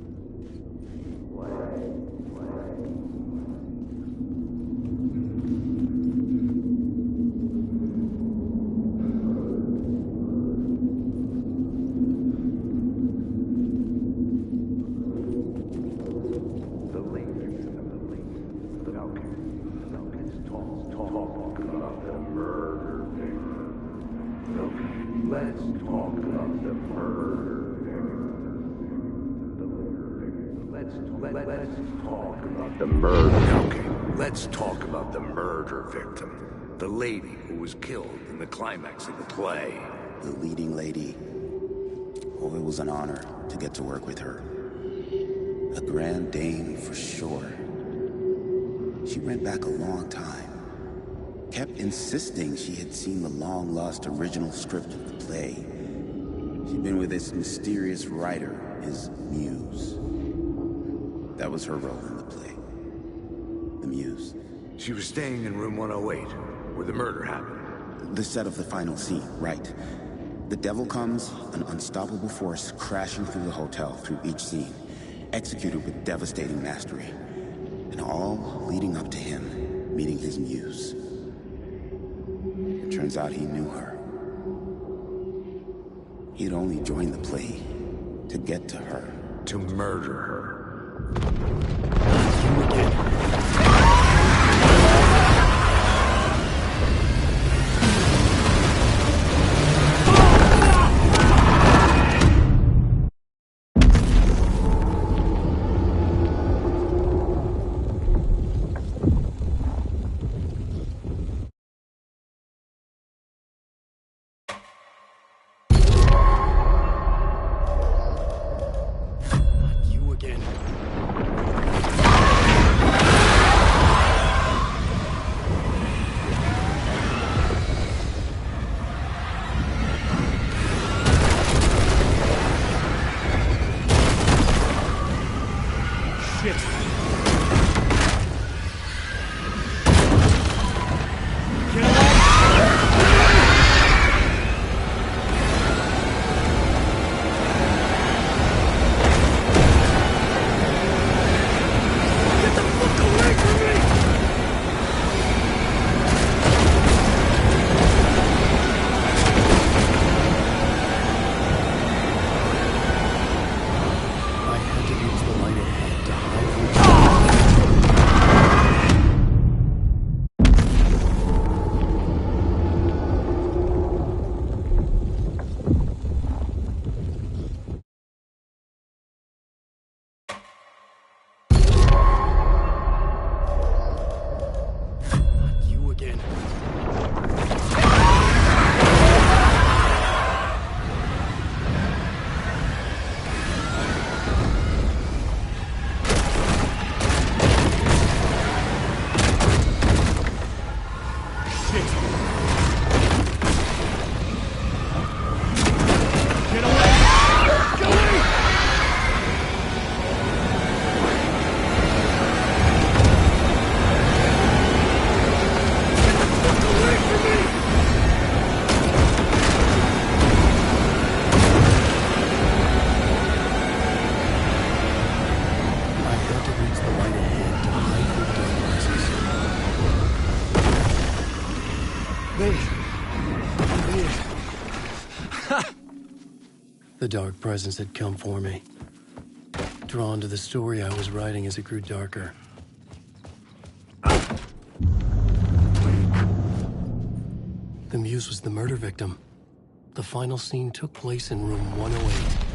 Let's talk about the murder victim. The lady who was killed in the climax of the play. The leading lady. Oh, it was an honor to get to work with her. A grand dame for sure. She went back a long time. Kept insisting she had seen the long-lost original script of the play. She'd been with this mysterious writer, his muse. That was her role in the play. The muse. She was staying in room 108, where the murder happened. The set of the final scene, right. The devil comes, an unstoppable force crashing through the hotel through each scene, executed with devastating mastery. And all leading up to him meeting his muse. It turns out he knew her. He'd only joined the play to get to her. To murder her. You again. The dark presence had come for me. Drawn to the story I was writing as it grew darker. The muse was the murder victim. The final scene took place in room 108.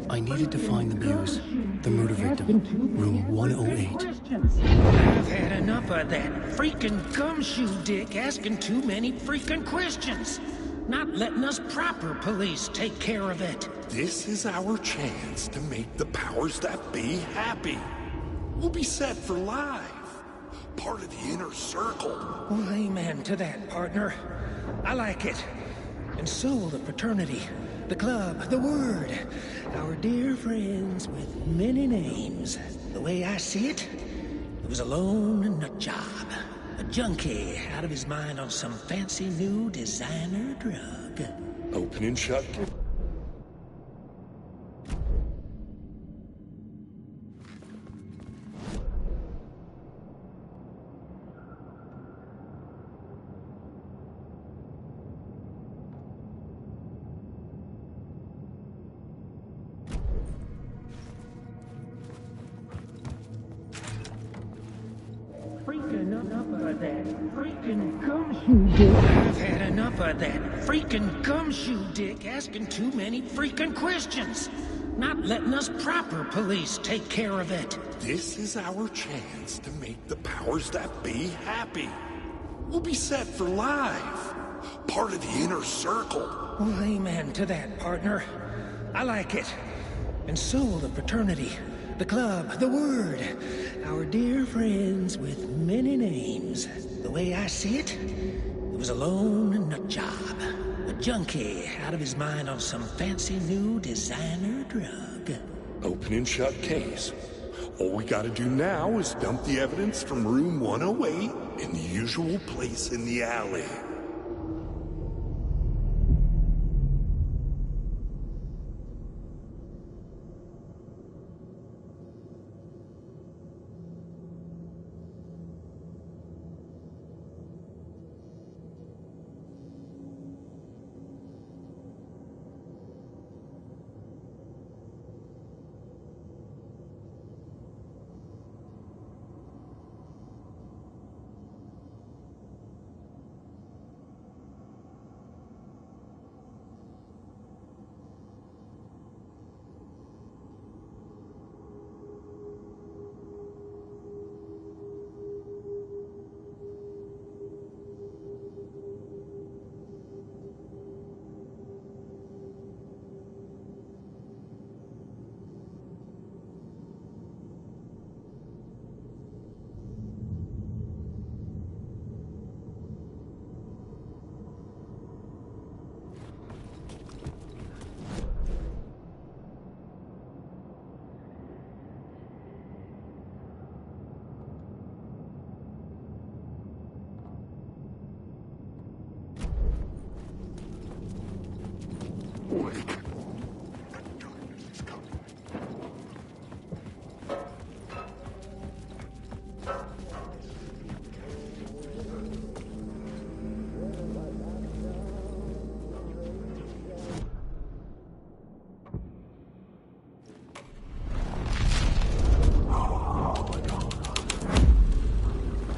I needed to find the Muse, the murder victim, room 108. I've had enough of that freaking gumshoe dick asking too many freaking questions. Not letting us proper police take care of it. This is our chance to make the powers that be happy. We'll be set for life. Part of the inner circle. Well, amen to that, partner. I like it. And so will the fraternity, the club, the word. Our dear friends with many names. The way I see it, it was a lone nut job. A junkie out of his mind on some fancy new designer drug. Open and shut. I've had enough of that freaking gumshoe dick asking too many freaking questions. Not letting us proper police take care of it. This is our chance to make the powers that be happy. We'll be set for life. Part of the inner circle. Well, amen to that, partner. I like it. And so will the fraternity, the club, the word. Our dear friends with many names. The way I see it, it was a lone nut job. A junkie out of his mind on some fancy new designer drug. Open and shut case. All we gotta do now is dump the evidence from room 108 in the usual place in the alley.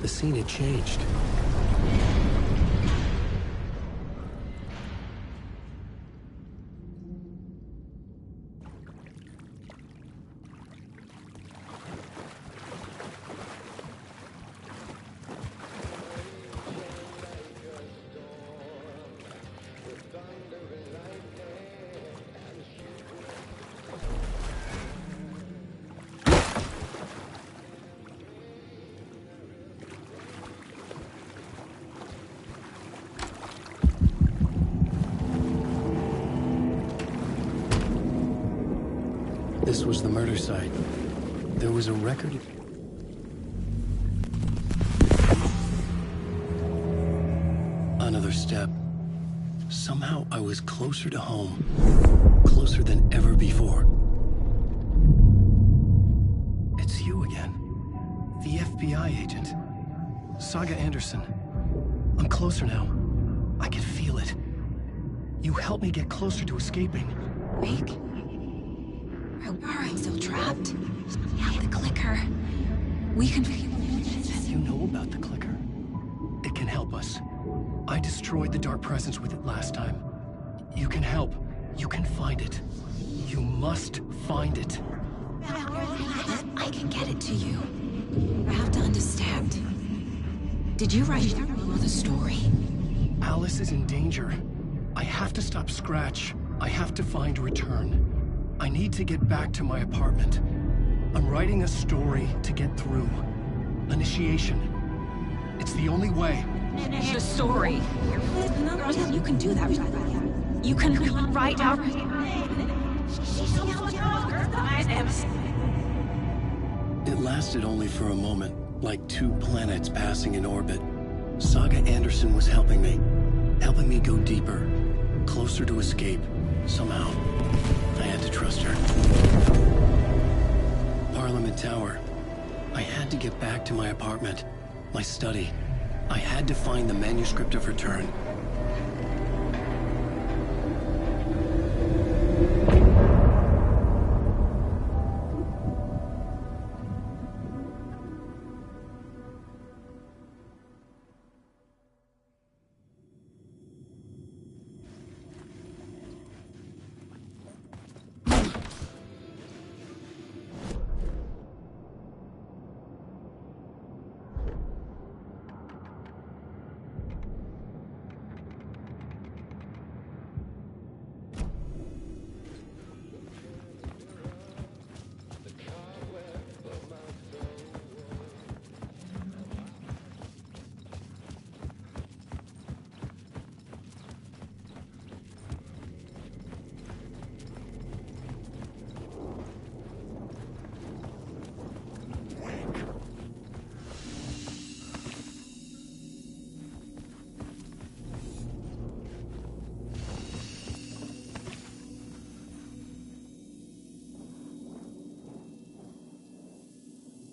The scene had changed. This was the murder site. There was a record. Another step. Somehow I was closer to home. Closer than ever before. It's you again. The FBI agent. Saga Anderson. I'm closer now. I can feel it. You helped me get closer to escaping. Wake? I'm still trapped. Yeah, the clicker. We can... You know about the clicker. It can help us. I destroyed the dark presence with it last time. You can help. You can find it. You must find it. I can get it to you. You have to understand. Did you write the story? Alice is in danger. I have to stop Scratch. I have to find Return. I need to get back to my apartment. I'm writing a story to get through. Initiation. It's the only way. The story. You can do that. You can write out. It lasted only for a moment, like two planets passing in orbit. Saga Anderson was helping me go deeper, closer to escape. Somehow, I had to trust her. Parliament Tower. I had to get back to my apartment, my study. I had to find the manuscript of Return.